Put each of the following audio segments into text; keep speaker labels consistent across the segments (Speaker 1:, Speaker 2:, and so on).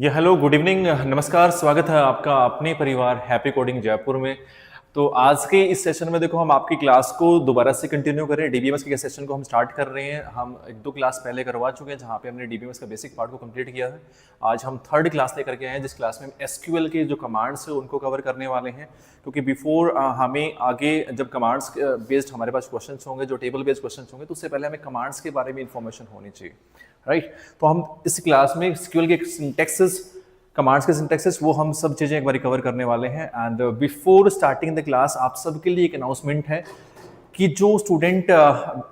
Speaker 1: ये hello good evening नमस्कार। स्वागत है आपका अपने परिवार हैप्पी कोडिंग जयपुर में। तो आज के इस सेशन में देखो हम आपकी क्लास को दोबारा से कंटिन्यू करें। डीबीएमएस के सेशन को हम स्टार्ट कर रहे हैं। हम एक दो क्लास पहले करवा चुके हैं जहाँ पे हमने डीबीएमएस का बेसिक पार्ट को कंप्लीट किया है। आज हम थर्ड क्लास लेकर के आए हैं जिस क्लास में हम एसक्यूएल के जो कमांड्स है उनको कवर करने वाले हैं, क्योंकि बिफोर हमें आगे जब कमांड्स बेस्ड हमारे पास क्वेश्चन होंगे, जो टेबल बेस्ड क्वेश्चन होंगे, तो उससे पहले हमें कमांड्स के बारे में इंफॉर्मेशन होनी चाहिए, राइट। तो हम इस क्लास में एसक्यूएल के सिंटैक्सेस, कमांड्स के सिंटैक्सेस, वो हम सब चीज़ें एक बार कवर करने वाले हैं। And before starting the class आप सबके लिए एक अनाउंसमेंट है कि जो student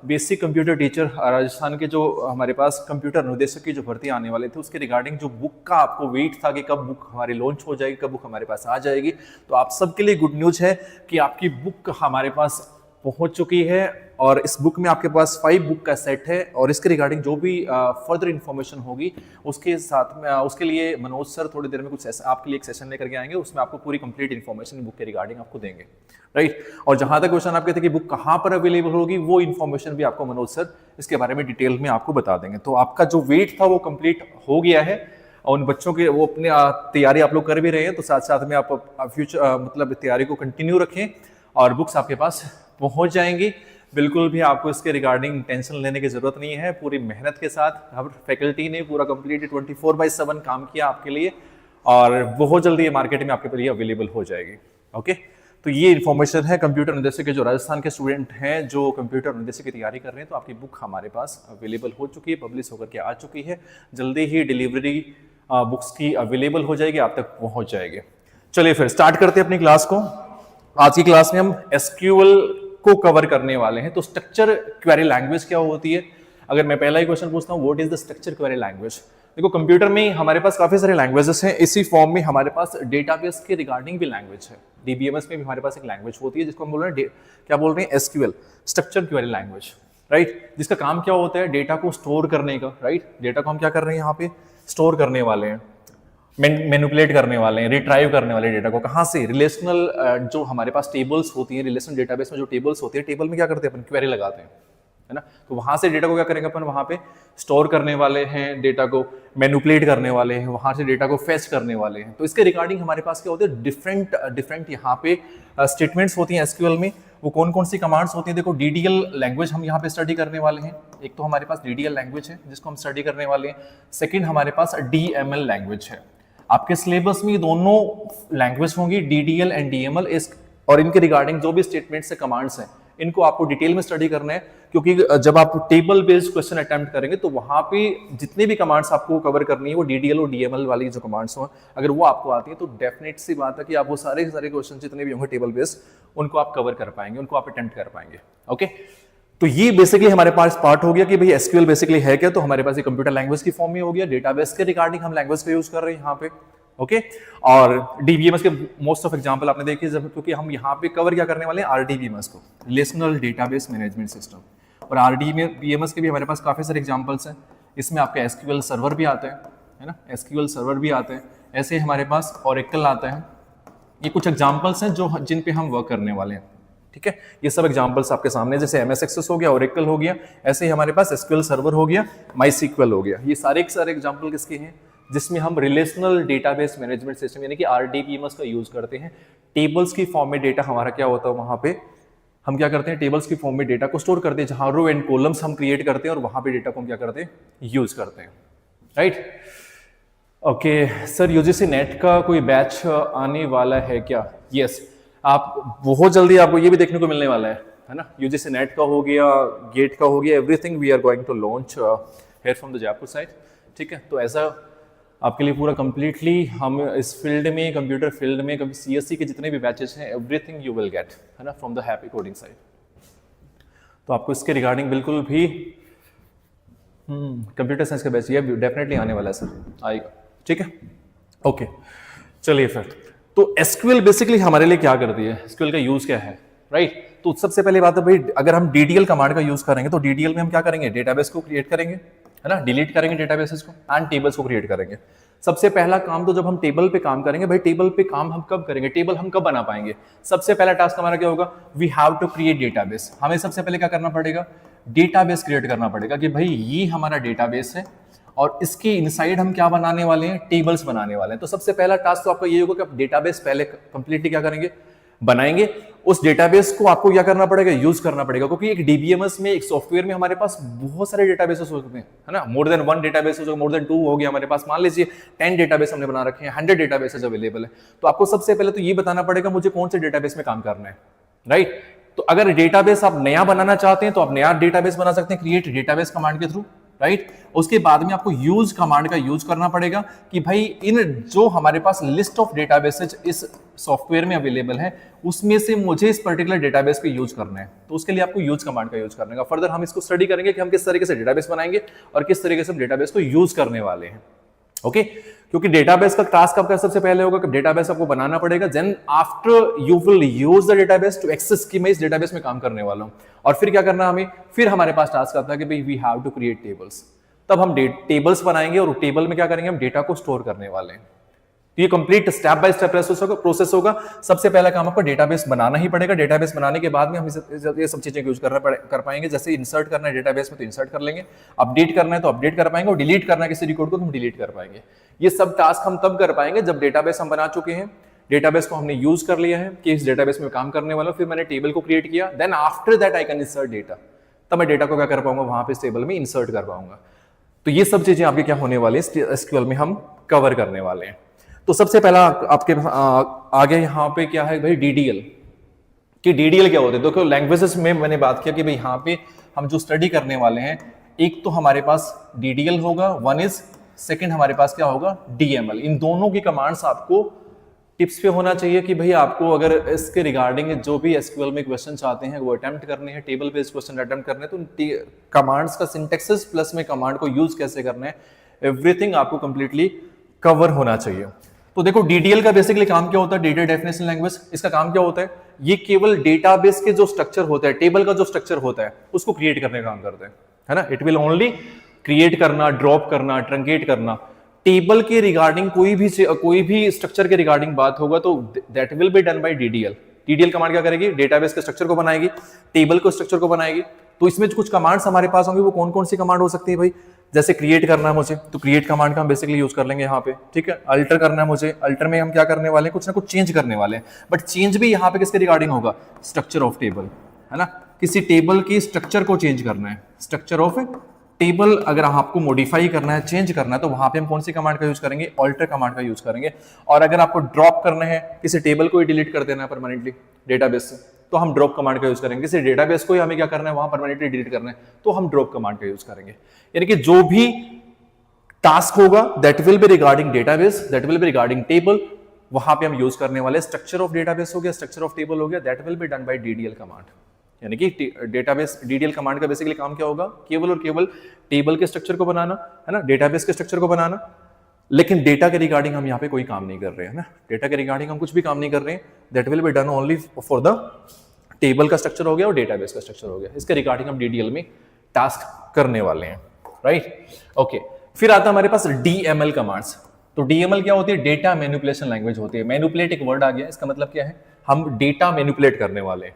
Speaker 1: basic computer teacher Rajasthan के जो हमारे पास कंप्यूटर अनुदेशक की जो भर्ती आने वाले थे उसके रिगार्डिंग जो बुक का आपको वेट था कि कब बुक हमारी लॉन्च हो जाएगी, कब बुक हमारे पास आ जाएगी, तो आप सबके लिए गुड न्यूज़ है कि आपकी बुक हमारे पास पहुंच चुकी है। और इस बुक में आपके पास 5 बुक का सेट है और इसके रिगार्डिंग जो भी फर्दर इन्फॉर्मेशन होगी उसके साथ में उसके लिए मनोज सर थोड़ी देर में कुछ आपके लिए एक सेशन लेकर के आएंगे, उसमें आपको पूरी कंप्लीट इन्फॉर्मेशन बुक के रिगार्डिंग आपको देंगे, राइट। और जहां तक क्वेश्चन आपके थे कि बुक कहां पर अवेलेबल होगी, वो इन्फॉर्मेशन भी आपको मनोज सर इसके बारे में डिटेल में आपको बता देंगे। तो आपका जो वेट था वो कंप्लीट हो गया है और उन बच्चों के वो अपनी तैयारी आप लोग कर भी रहे हैं, तो साथ साथ में आप फ्यूचर मतलब तैयारी को कंटिन्यू रखें और बुक्स आपके पास पहुंच जाएंगी। बिल्कुल भी आपको इसके रिगार्डिंग टेंशन लेने की जरूरत नहीं है। पूरी मेहनत के साथ हम फैकल्टी ने पूरा कंप्लीट 24/7 काम किया आपके लिए और बहुत जल्दी ये मार्केट में आपके लिए अवेलेबल हो जाएगी। ओके, तो ये इन्फॉर्मेशन है कंप्यूटर अनुदेशक के जो राजस्थान के स्टूडेंट हैं जो कंप्यूटर अनुदेशक की तैयारी कर रहे हैं, तो आपकी बुक हमारे पास अवेलेबल हो चुकी है, पब्लिश होकर के आ चुकी है। जल्दी ही डिलीवरी बुक्स की अवेलेबल हो जाएगी, आप तक पहुंच जाएगी। चलिए फिर स्टार्ट करते हैं अपनी क्लास को। आज की क्लास में हम एसक्यूएल को कवर करने वाले हैं। तो स्ट्रक्चर क्वेरी लैंग्वेज क्या होती है? अगर मैं पहला ही क्वेश्चन पूछता हूँ, what is the structure query language? देखो कंप्यूटर में हमारे पास काफी सारे लैंग्वेजेस हैं। इसी फॉर्म में हमारे पास डेटाबेस के रिगार्डिंग भी लैंग्वेज है। डीबीएमएस में भी हमारे पास एक लैंग्वेज होती है जिसको हम बोल रहे हैं क्या बोल रहे हैं, SQL, structure query language, right. जिसका काम क्या होता है, डेटा को स्टोर करने का, राइट। डेटा को हम क्या कर रहे हैं, यहाँ पे स्टोर करने वाले हैं, मैनिपुलेट करने वाले हैं, रिट्राइव करने वाले डेटा को। कहाँ से? रिलेशनल जो हमारे पास टेबल्स होती हैं, रिलेशनल डेटाबेस में जो टेबल्स होती है, टेबल में क्या करते हैं अपन, क्वेरी लगाते हैं, है ना। तो वहां से डेटा को क्या करेंगे अपन, वहां पे स्टोर करने वाले हैं, डेटा को मैनिपुलेट करने वाले हैं, वहां से डेटा को फेच करने वाले हैं। तो इसके रिगार्डिंग हमारे पास क्या होते हैं, डिफरेंट यहाँ पे स्टेटमेंट्स होती हैं एसक्यूएल में। वो कौन कौन सी कमांड्स होती हैं? देखो डीडीएल लैंग्वेज हम यहाँ पे स्टडी करने वाले हैं। एक तो हमारे पास डीडीएल लैंग्वेज है जिसको हम स्टडी करने वाले हैं। सेकेंड हमारे पास डीएमएल लैंग्वेज है। आपके सिलेबस में दोनों लैंग्वेज होंगी, डीडीएल एंड डीएमएल। और इनके रिगार्डिंग जो भी स्टेटमेंट्स से कमांड्स हैं इनको आपको डिटेल में स्टडी करना है, क्योंकि जब आप टेबल बेस्ड क्वेश्चन अटेम्प्ट करेंगे तो वहां पे जितने भी कमांड्स आपको कवर करनी है वो डीडीएल और डीएमएल वाली जो कमांड्स हो, अगर वो आपको आती है तो डेफिनेट सी बात है कि आप वो सारे क्वेश्चन जितने भी होंगे टेबल बेस्ड उनको आप कवर कर पाएंगे, उनको आप अटेम्प्ट कर पाएंगे। ओके, तो ये बेसिकली हमारे पास पार्ट हो गया कि भाई एसक्यूएल बेसिकली है क्या। तो हमारे पास ये कंप्यूटर लैंग्वेज की फॉर्म में हो गया। डेटाबेस के रिगार्डिंग हम लैंग्वेज का यूज कर रहे हैं यहाँ पे, ओके। और डीबीएमएस के मोस्ट ऑफ एग्जांपल आपने देखे, जब क्योंकि हम यहाँ पे कवर क्या करने वाले हैं, आरडीबीएमएस को, रिलेशनल डेटाबेस मैनेजमेंट सिस्टम। और आरडीबीएमएस के भी हमारे पास काफी सारे एग्जांपल्स हैं। इसमें आपका एसक्यूएल सर्वर भी आता है ना, एसक्यूएल सर्वर भी आते हैं। ऐसे ही हमारे पास ओरेकल आता है। ये कुछ एग्जाम्पल्स हैं जो जिन पे हम वर्क करने वाले हैं, ठीक है। ये सब एग्जांपल्स आपके सामने, जैसे एमएस एक्सेस हो गया, ओरेकल हो गया, ऐसे ही हमारे पास एसक्यूएल सर्वर हो गया, माईसीक्वल हो गया। ये सारे के सारे एग्जांपल किसके हैं, जिसमें हम रिलेशनल डेटाबेस मैनेजमेंट सिस्टम यानी कि आरडीबीएमएस का यूज करते हैं। टेबल्स की फॉर्म में डेटा हमारा क्या होता है, वहां पे हम क्या करते हैं, टेबल्स की फॉर्म में डेटा को स्टोर करते हैं, जहां रो एंड कॉलम्स हम क्रिएट करते हैं और वहां पे डेटा को हम क्या करते हैं, यूज करते हैं, right. Okay sir, UGC net का कोई बैच आने वाला है क्या? यस, आप बहुत जल्दी आपको ये भी देखने को मिलने वाला है ना। यूजीसी नेट का हो गया, गेट का हो गया, everything we are going to launch here from the Jaipur side, ठीक है। तो ऐसा आपके लिए पूरा कंप्लीटली हम इस फील्ड में, कंप्यूटर फील्ड में सीएससी के जितने भी बैचेस हैं, एवरीथिंग यू विल गेट, है ना, from the happy coding side. तो आपको इसके रिगार्डिंग बिल्कुल भी कंप्यूटर साइंस का बैच ये डेफिनेटली आने वाला है सर, आएगा, ठीक है। ओके, चलिए फिर। तो एसक्यूएल बेसिकली हमारे लिए क्या करती है, एसक्यूएल का यूज क्या है, राइट। तो सबसे पहले बात है भाई, अगर हम डीडीएल कमांड का यूज करेंगे तो डीडीएल में हम क्या करेंगे, डेटाबेस को क्रिएट करेंगे, है ना, डिलीट करेंगे डेटाबेसेस को एंड टेबल्स को क्रिएट करेंगे। सबसे पहला काम तो जब हम टेबल पे काम करेंगे, भाई टेबल पे काम हम कब करेंगे, टेबल हम कब बना पाएंगे? सबसे पहला टास्क हमारा क्या होगा, we have to create database. हमें सबसे पहले क्या करना पड़ेगा, डेटाबेस क्रिएट करना पड़ेगा कि भाई ये हमारा डेटाबेस है और इसके इनसाइड हम क्या बनाने वाले हैं, टेबल्स बनाने वाले हैं। तो सबसे पहला टास्क तो आपका ये होगा कि आप डेटाबेस पहले कंप्लीटली क्या करेंगे, बनाएंगे। उस डेटाबेस को आपको क्या करना पड़ेगा, यूज करना पड़ेगा, क्योंकि एक डीबीएमएस में, एक सॉफ्टवेयर में हमारे पास बहुत सारे डेटाबेसेस होते हैं, है ना, more than 1 database, more than 2 हो गया हमारे पास, मान लीजिए 10 डेटाबेस हमने बना रखे हैं, 100 डेटाबेसेस अवेलेबल है। तो आपको सबसे पहले तो ये बताना पड़ेगा मुझे कौन से डेटाबेस में काम करना है, राइट। तो अगर डेटाबेस आप नया बनाना चाहते हैं तो आप नया डेटाबेस बना सकते हैं क्रिएट डेटाबेस कमांड के थ्रू, राइट। उसके बाद में आपको यूज कमांड का यूज करना पड़ेगा कि भाई इन जो हमारे पास लिस्ट ऑफ डेटाबेसेस इस सॉफ्टवेयर में अवेलेबल है उसमें से मुझे इस पर्टिकुलर डेटाबेस को यूज करना है। तो उसके लिए आपको यूज कमांड का यूज करने का, फर्दर हम इसको स्टडी करेंगे कि हम किस तरीके से डेटाबेस बनाएंगे और किस तरीके से हम डेटाबेस को यूज करने वाले हैं, ओके। क्योंकि डेटाबेस का टास्क आपका सबसे पहले होगा कि डेटाबेस आपको बनाना पड़ेगा, then after you will use the database to access कि मैं इस डेटाबेस में काम करने वाला हूं। और फिर क्या करना हमें, फिर हमारे पास टास्क आता है कि भाई we have to create tables. तब हम टेबल्स बनाएंगे और टेबल में क्या करेंगे, हम डेटा को स्टोर करने वाले हैं। तो ये complete step by step process होगा। सबसे पहला काम आपको डेटाबेस बनाना ही पड़ेगा। डेटाबेस बनाने के बाद में हम ये सब चीजें यूज कर पाएंगे। जैसे इंसर्ट करना है डेटाबेस में तो इंसर्ट कर लेंगे, अपडेट करना है तो अपडेट कर पाएंगे, और डिलीट करना है किसी रिकॉर्ड को तो हम डिलीट कर पाएंगे। ये सब टास्क हम तब कर पाएंगे जब डेटाबेस हम बना चुके हैं, डेटाबेस को हमने यूज कर लिया है कि इस डेटाबेस में काम करने वाला हूं, फिर मैंने टेबल को क्रिएट किया, then after that I can insert data. तब मैं डेटा को क्या कर पाऊंगा, वहां पे इस टेबल में इंसर्ट कर पाऊंगा। तो ये सब चीजें आपके क्या होने वाले हैं, एसक्यूएल में हम कवर करने वाले हैं। तो सबसे पहला आपके आगे यहाँ पे क्या है भाई, डीडीएल। कि डीडीएल क्या होते हैं, देखो लैंग्वेजेस में मैंने बात किया कि भाई यहाँ पे हम जो स्टडी करने वाले हैं, एक तो हमारे पास डीडीएल होगा, वन इज, सेकंड हमारे पास क्या होगा, डीएमएल। इन दोनों की कमांड्स आपको टिप्स पे होना चाहिए कि भाई आपको अगर इसके रिगार्डिंग जो भी एसक्यूएल में क्वेश्चन आते हैं वो अटेम्प्ट करने हैं, टेबल बेस्ड क्वेश्चन अटेम्प्ट करने हैं, तो कमांड्स का सिंटैक्सेस प्लस में कमांड को यूज कैसे करना है, एवरीथिंग आपको कंप्लीटली कवर होना चाहिए। तो देखो डीडीएल का बेसिकली काम क्या होता है, डेटा डेफिनेशन लैंग्वेज। इसका काम क्या होता है, ये केवल डेटाबेस के जो स्ट्रक्चर होता है, टेबल का जो स्ट्रक्चर होता है उसको क्रिएट करने का काम करते हैं, है ना। इट विल ओनली क्रिएट करना, ड्रॉप करना, ट्रंकेट करना। टेबल के रिगार्डिंग कोई भी स्ट्रक्चर के रिगार्डिंग बात होगा तो that will be done by DDL. DDL command क्या करेगी, डेटाबेस के स्ट्रक्चर को बनाएगी, टेबल को स्ट्रक्चर को बनाएगी। तो इसमें कुछ कमांड्स हमारे पास होंगी, वो कौन कौन सी कमांड हो सकती है भाई, जैसे क्रिएट करना है मुझे तो क्रिएट कमांड का हम बेसिकली यूज कर लेंगे यहाँ पे, ठीक है। अल्टर करना है मुझे, अल्टर में हम क्या करने वाले हैं, कुछ ना कुछ चेंज करने वाले हैं, बट चेंज भी यहाँ पे किसके रिगार्डिंग होगा, स्ट्रक्चर ऑफ टेबल, है ना। किसी टेबल की स्ट्रक्चर को चेंज करना है, स्ट्रक्चर ऑफ टेबल अगर आपको मॉडिफाई करना है, चेंज करना है, तो वहां पे हम कौन सी कमांड का यूज करेंगे, ऑल्टर कमांड का यूज करेंगे। और अगर आपको ड्रॉप करना है, किसी टेबल को ही डिलीट कर देना है परमानेंटली डेटाबेस से, तो हम ड्रॉप कमांड का यूज करेंगे। किसी डेटाबेस को ही हमें क्या करना है, वहां परमानेंटली डिलीट करना है, तो हम ड्रॉप कमांड का यूज करेंगे। यानी कि जो भी टास्क होगा that will B regarding database, that will B regarding table, वहां पे हम यूज करने वाले स्ट्रक्चर ऑफ डेटाबेस हो गया, स्ट्रक्चर ऑफ टेबल हो गया, that will be done by DDL command. यानी कि डेटाबेस डीडीएल कमांड का बेसिकली काम क्या होगा, केवल और केवल टेबल के स्ट्रक्चर को बनाना, है ना, डेटाबेस के स्ट्रक्चर को बनाना। लेकिन डेटा के रिगार्डिंग हम यहाँ पे कोई काम नहीं कर रहे हैं ना, डेटा के रिगार्डिंग हम कुछ भी काम नहीं कर रहे हैं। That will be done only for the table का स्ट्रक्चर हो गया और डेटाबेस का स्ट्रक्चर हो गया, इसके रिगार्डिंग हम डीडीएल में टास्क करने वाले हैं, राइट। ओके, फिर आता है हमारे पास डीएमएल कमांड्स। तो डीएमएल क्या होती है, डेटा मैनिपुलेशन लैंग्वेज होती है। मैनिपुलेट एक वर्ड आ गया, इसका मतलब क्या है, हम डेटा मैनिपुलेट करने वाले हैं।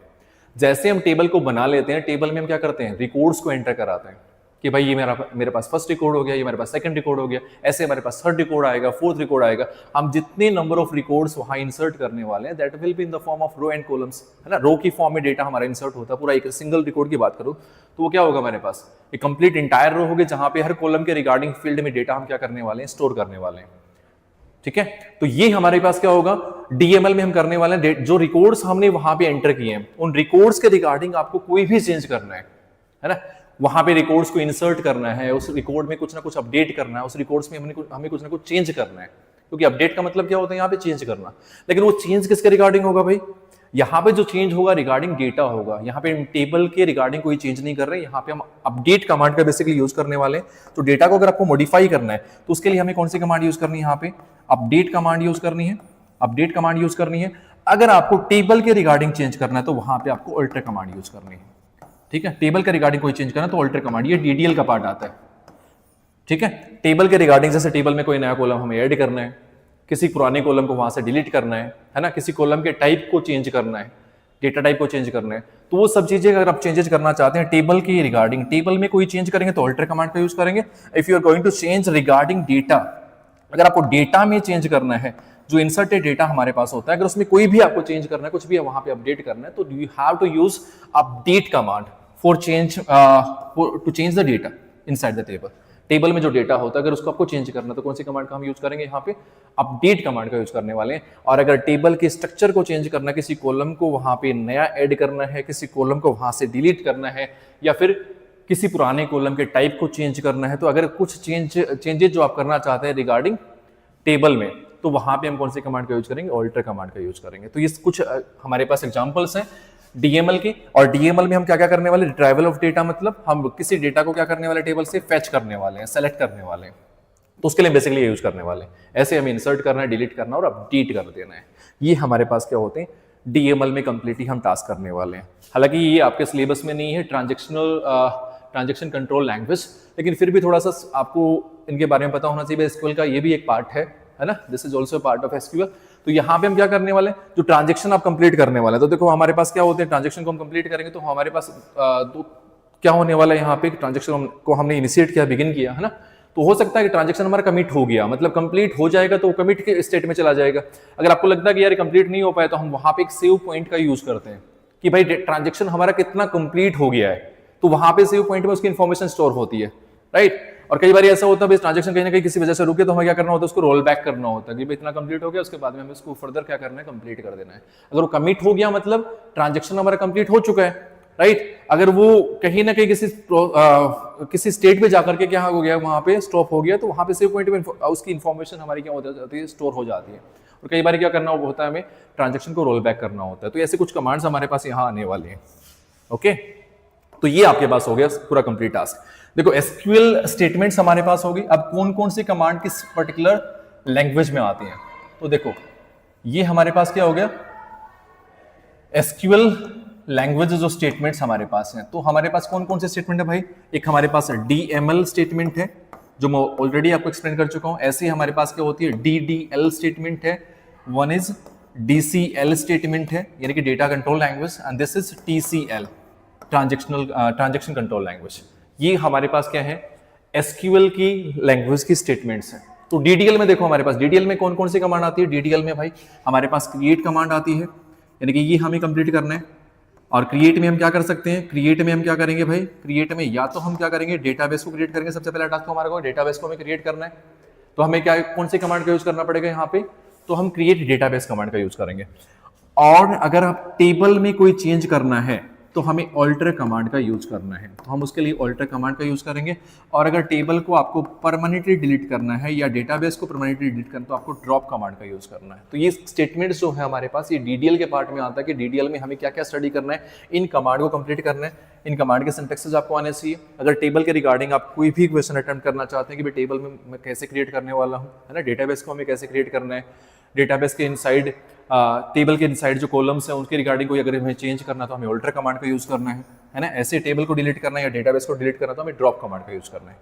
Speaker 1: जैसे हम टेबल को बना लेते हैं, टेबल में हम क्या करते हैं, रिकॉर्ड्स को एंटर कराते हैं कि भाई ये मेरे पास फर्स्ट रिकॉर्ड हो गया, ये मेरे पास सेकंड रिकॉर्ड हो गया, ऐसे हमारे पास थर्ड रिकॉर्ड आएगा, फोर्थ रिकॉर्ड आएगा। हम जितने नंबर ऑफ रिकॉर्ड्स वहां इंसर्ट करने वाले हैं that will be in the form of row and columns, है ना। रो की फॉर्म में डेटा हमारा इंसर्ट होता है, पूरा एक सिंगल रिकॉर्ड की बात करूं तो वो क्या होगा, हमारे पास एक कंप्लीट इंटायर रो होगी जहां पे हर कॉलम के रिगार्डिंग फील्ड में डेटा हम क्या करने वाले हैं, स्टोर करने वाले हैं, ठीक है। तो ये हमारे पास क्या होगा, डीएमएल में हम करने वाले हैं, जो रिकॉर्ड्स हमने वहां पे एंटर किए हैं उन रिकॉर्ड्स के रिगार्डिंग आपको कोई भी चेंज करना है ना, वहां पे रिकॉर्ड्स को इंसर्ट करना है, उस रिकॉर्ड में कुछ ना कुछ अपडेट करना है, उस रिकॉर्ड्स में हमें कुछ ना कुछ चेंज करना है, क्योंकि अपडेट का मतलब क्या होता है यहाँ पे चेंज करना। लेकिन वो चेंज किसके रिगार्डिंग होगा भाई, यहाँ पे जो चेंज होगा रिगार्डिंग डेटा होगा। यहाँ पे टेबल के रिगार्डिंग कोई चेंज नहीं कर रहे, यहाँ पे हम अपडेट कमांड का बेसिकली यूज करने वाले हैं। तो डेटा को अगर आपको मॉडिफाई करना है तो उसके लिए हमें कौन सी कमांड यूज करनी है, यहाँ पे अपडेट कमांड यूज करनी है, अपडेट कमांड यूज करनी है। अगर आपको टेबल के रिगार्डिंग चेंज करना है तो वहां पे आपको अल्टर कमांड यूज करनी है, ठीक है। टेबल के रिगार्डिंग कोई चेंज करना है तो अल्टर कमांड, ये डीडीएल का पार्ट आता है, ठीक है। टेबल के रिगार्डिंग जैसे टेबल में कोई नया कॉलम हमें ऐड करना है, किसी पुराने कॉलम को वहां से डिलीट करना है ना, किसी कॉलम के टाइप को चेंज करना है, डेटा टाइप को चेंज करना है, तो वो सब चीजें अगर आप चेंजेस करना चाहते हैं टेबल के रिगार्डिंग, टेबल में कोई चेंज करेंगे तो ऑल्टर कमांड का यूज करेंगे। If you are going to change regarding data, अगर आपको डेटा में चेंज करना है, जो इंसर्टेड डेटा हमारे पास होता है, अगर उसमें कोई भी आपको चेंज करना है, कुछ भी वहां पे अपडेट करना है, तो you have to use update command for change to change the data inside the table. Table में जो डेटा होता है अगर उसको आपको चेंज करना है तो कौन सी कमांड का हम यूज करेंगे, यहाँ पे अपडेट कमांड का यूज करने वाले हैं। और अगर टेबल के स्ट्रक्चर को चेंज करना है, किसी कॉलम को वहां पे नया ऐड करना है, किसी कॉलम को वहां से डिलीट करना है, या फिर किसी पुराने कॉलम के टाइप को चेंज करना है, तो अगर कुछ चेंजेस जो आप करना चाहते हैं रिगार्डिंग टेबल में, तो वहां पे हम कौन सी कमांड का यूज करेंगे, ऑल्टर कमांड का यूज करेंगे। तो ये कुछ हमारे पास एग्जांपल्स हैं डीएमएल के। और डीएमएल में हम क्या क्या करने वाले, रिट्राइवल ऑफ डेटा, मतलब हम किसी डेटा को क्या करने वाले, टेबल से फेच करने वाले हैं, सेलेक्ट करने वाले हैं, तो उसके लिए बेसिकली ये यूज करने वाले हैं। ऐसे हमें इंसर्ट करना है, डिलीट करना और अपडेट कर देना है। ये हमारे पास क्या होते हैं, डीएमएल में कंप्लीटली हम टास्क करने वाले हैं। हालांकि ये आपके सिलेबस में नहीं है, ट्रांजेक्शन कंट्रोल लैंग्वेज, लेकिन फिर भी थोड़ा सा आपको इनके बारे में पता होना चाहिए। एसक्यूएल का ये भी एक पार्ट है ना, this is also part of SQL. तो यहाँ पे हम क्या करने वाले हैं, जो ट्रांजेक्शन आप कंप्लीट करने वाले हैं, तो देखो हमारे पास क्या होते हैं, ट्रांजेक्शन को हम कंप्लीट करेंगे तो हमारे पास क्या होने वाला है, यहाँ पे ट्रांजेक्शन को हमने इनिशिएट किया, बिगिन किया, है ना। तो हो सकता है कि ट्रांजेक्शन हमारा कमिट हो गया, मतलब कंप्लीट हो जाएगा तो कमिट के स्टेट में चला जाएगा। अगर आपको लगता है कि यार कंप्लीट नहीं हो पाया, तो हम वहां पे एक सेव पॉइंट का यूज करते हैं कि भाई ट्रांजेक्शन हमारा कितना कंप्लीट हो गया है, तो वहां पे सेव पॉइंट में उसकी इन्फॉर्मेशन स्टोर होती है, राइट। और कई बार ऐसा होता है ट्रांजेक्शन कहीं ना कहीं किसी वजह से रुके, तो हमें क्या करना होता है, उसको रोल बैक करना होता है कि भाई इतना कंप्लीट हो गया, उसके बाद में हमें उसको फर्दर क्या करना है, कंप्लीट कर देना है। अगर वो कमिट हो गया मतलब ट्रांजेक्शन हमारा कंप्लीट हो चुका है, राइट। अगर वो कहीं ना कहीं किसी स्टेट पे जाकर के क्या हो गया, वहां पे स्टॉप हो गया, तो वहां पे सेव पॉइंट में उसकी इन्फॉर्मेशन हमारी क्या हो जाती है, स्टोर हो जाती है। और कई बार क्या करना होता है, हमें ट्रांजेक्शन को रोल बैक करना होता है। तो ऐसे कुछ कमांड्स हमारे पास यहाँ आने वाले हैं। ओके, तो ये आपके पास हो गया पूरा कंप्लीट टास्क। देखो एसक्यूएल स्टेटमेंट्स हमारे पास होगी। अब कौन कौन सी कमांड किस पर्टिकुलर लैंग्वेज में आती हैं, तो देखो ये हमारे पास क्या हो गया, एसक्यूएल लैंग्वेज जो स्टेटमेंट्स हमारे पास हैं। तो हमारे पास कौन कौन से स्टेटमेंट है भाई, एक हमारे पास डीएमएल स्टेटमेंट है, जो मैं ऑलरेडी आपको एक्सप्लेन कर चुका हूं। ऐसे ही हमारे पास क्या होती है, डीडीएल स्टेटमेंट है, वन इज डीसीएल स्टेटमेंट है, यानी कि data control language, and this is TCL, transaction control language. ये हमारे पास क्या है, एसक्यूएल की लैंग्वेज की स्टेटमेंट्स हैं। तो डीडीएल में देखो हमारे पास डीडीएल में कौन कौन सी कमांड आती है, डीडीएल में भाई हमारे पास क्रिएट कमांड आती है, यानी कि ये हमें कंप्लीट करना है। और क्रिएट में हम क्या कर सकते हैं, क्रिएट में हम क्या करेंगे भाई, क्रिएट में या तो हम क्या करेंगे, डेटाबेस को क्रिएट करेंगे। सबसे पहला टास्क हमारा को डेटाबेस को हमें क्रिएट करना है, तो हमें क्या कौन सी कमांड का यूज करना पड़ेगा यहाँ पे, तो हम क्रिएट डेटाबेस कमांड का यूज करेंगे। और अगर आप टेबल में कोई चेंज करना है तो हमें ऑल्टर कमांड का यूज करना है, तो हम उसके लिए ऑल्टर कमांड का यूज करेंगे। और अगर टेबल को आपको परमानेंटली डिलीट करना है या डेटाबेस को परमानेंटली डिलीट करना है, तो आपको ड्रॉप कमांड का यूज करना है। तो ये स्टेटमेंट्स जो है हमारे पास, ये डीडीएल के पार्ट में आता है कि डीडीएल में हमें क्या क्या स्टडी करना है, इन कमांड को कंप्लीट करना है, इन कमांड के सिंटैक्सेस आपको आने चाहिए। अगर टेबल के रिगार्डिंग आप कोई भी क्वेश्चन अटेम्प्ट करना चाहते हैं कि भाई टेबल में मैं कैसे क्रिएट करने वाला हूँ, है ना, डेटाबेस को हमें कैसे क्रिएट करना है, डेटाबेस के इनसाइड टेबल के इनसाइड जो कॉलम्स हैं उनके रिगार्डिंग कोई अगर हमें चेंज करना तो हमें ऑल्टर कमांड का यूज करना है ना। ऐसे टेबल को डिलीट करना है या डेटाबेस को डिलीट करना तो हमें ड्रॉप कमांड का यूज करना है।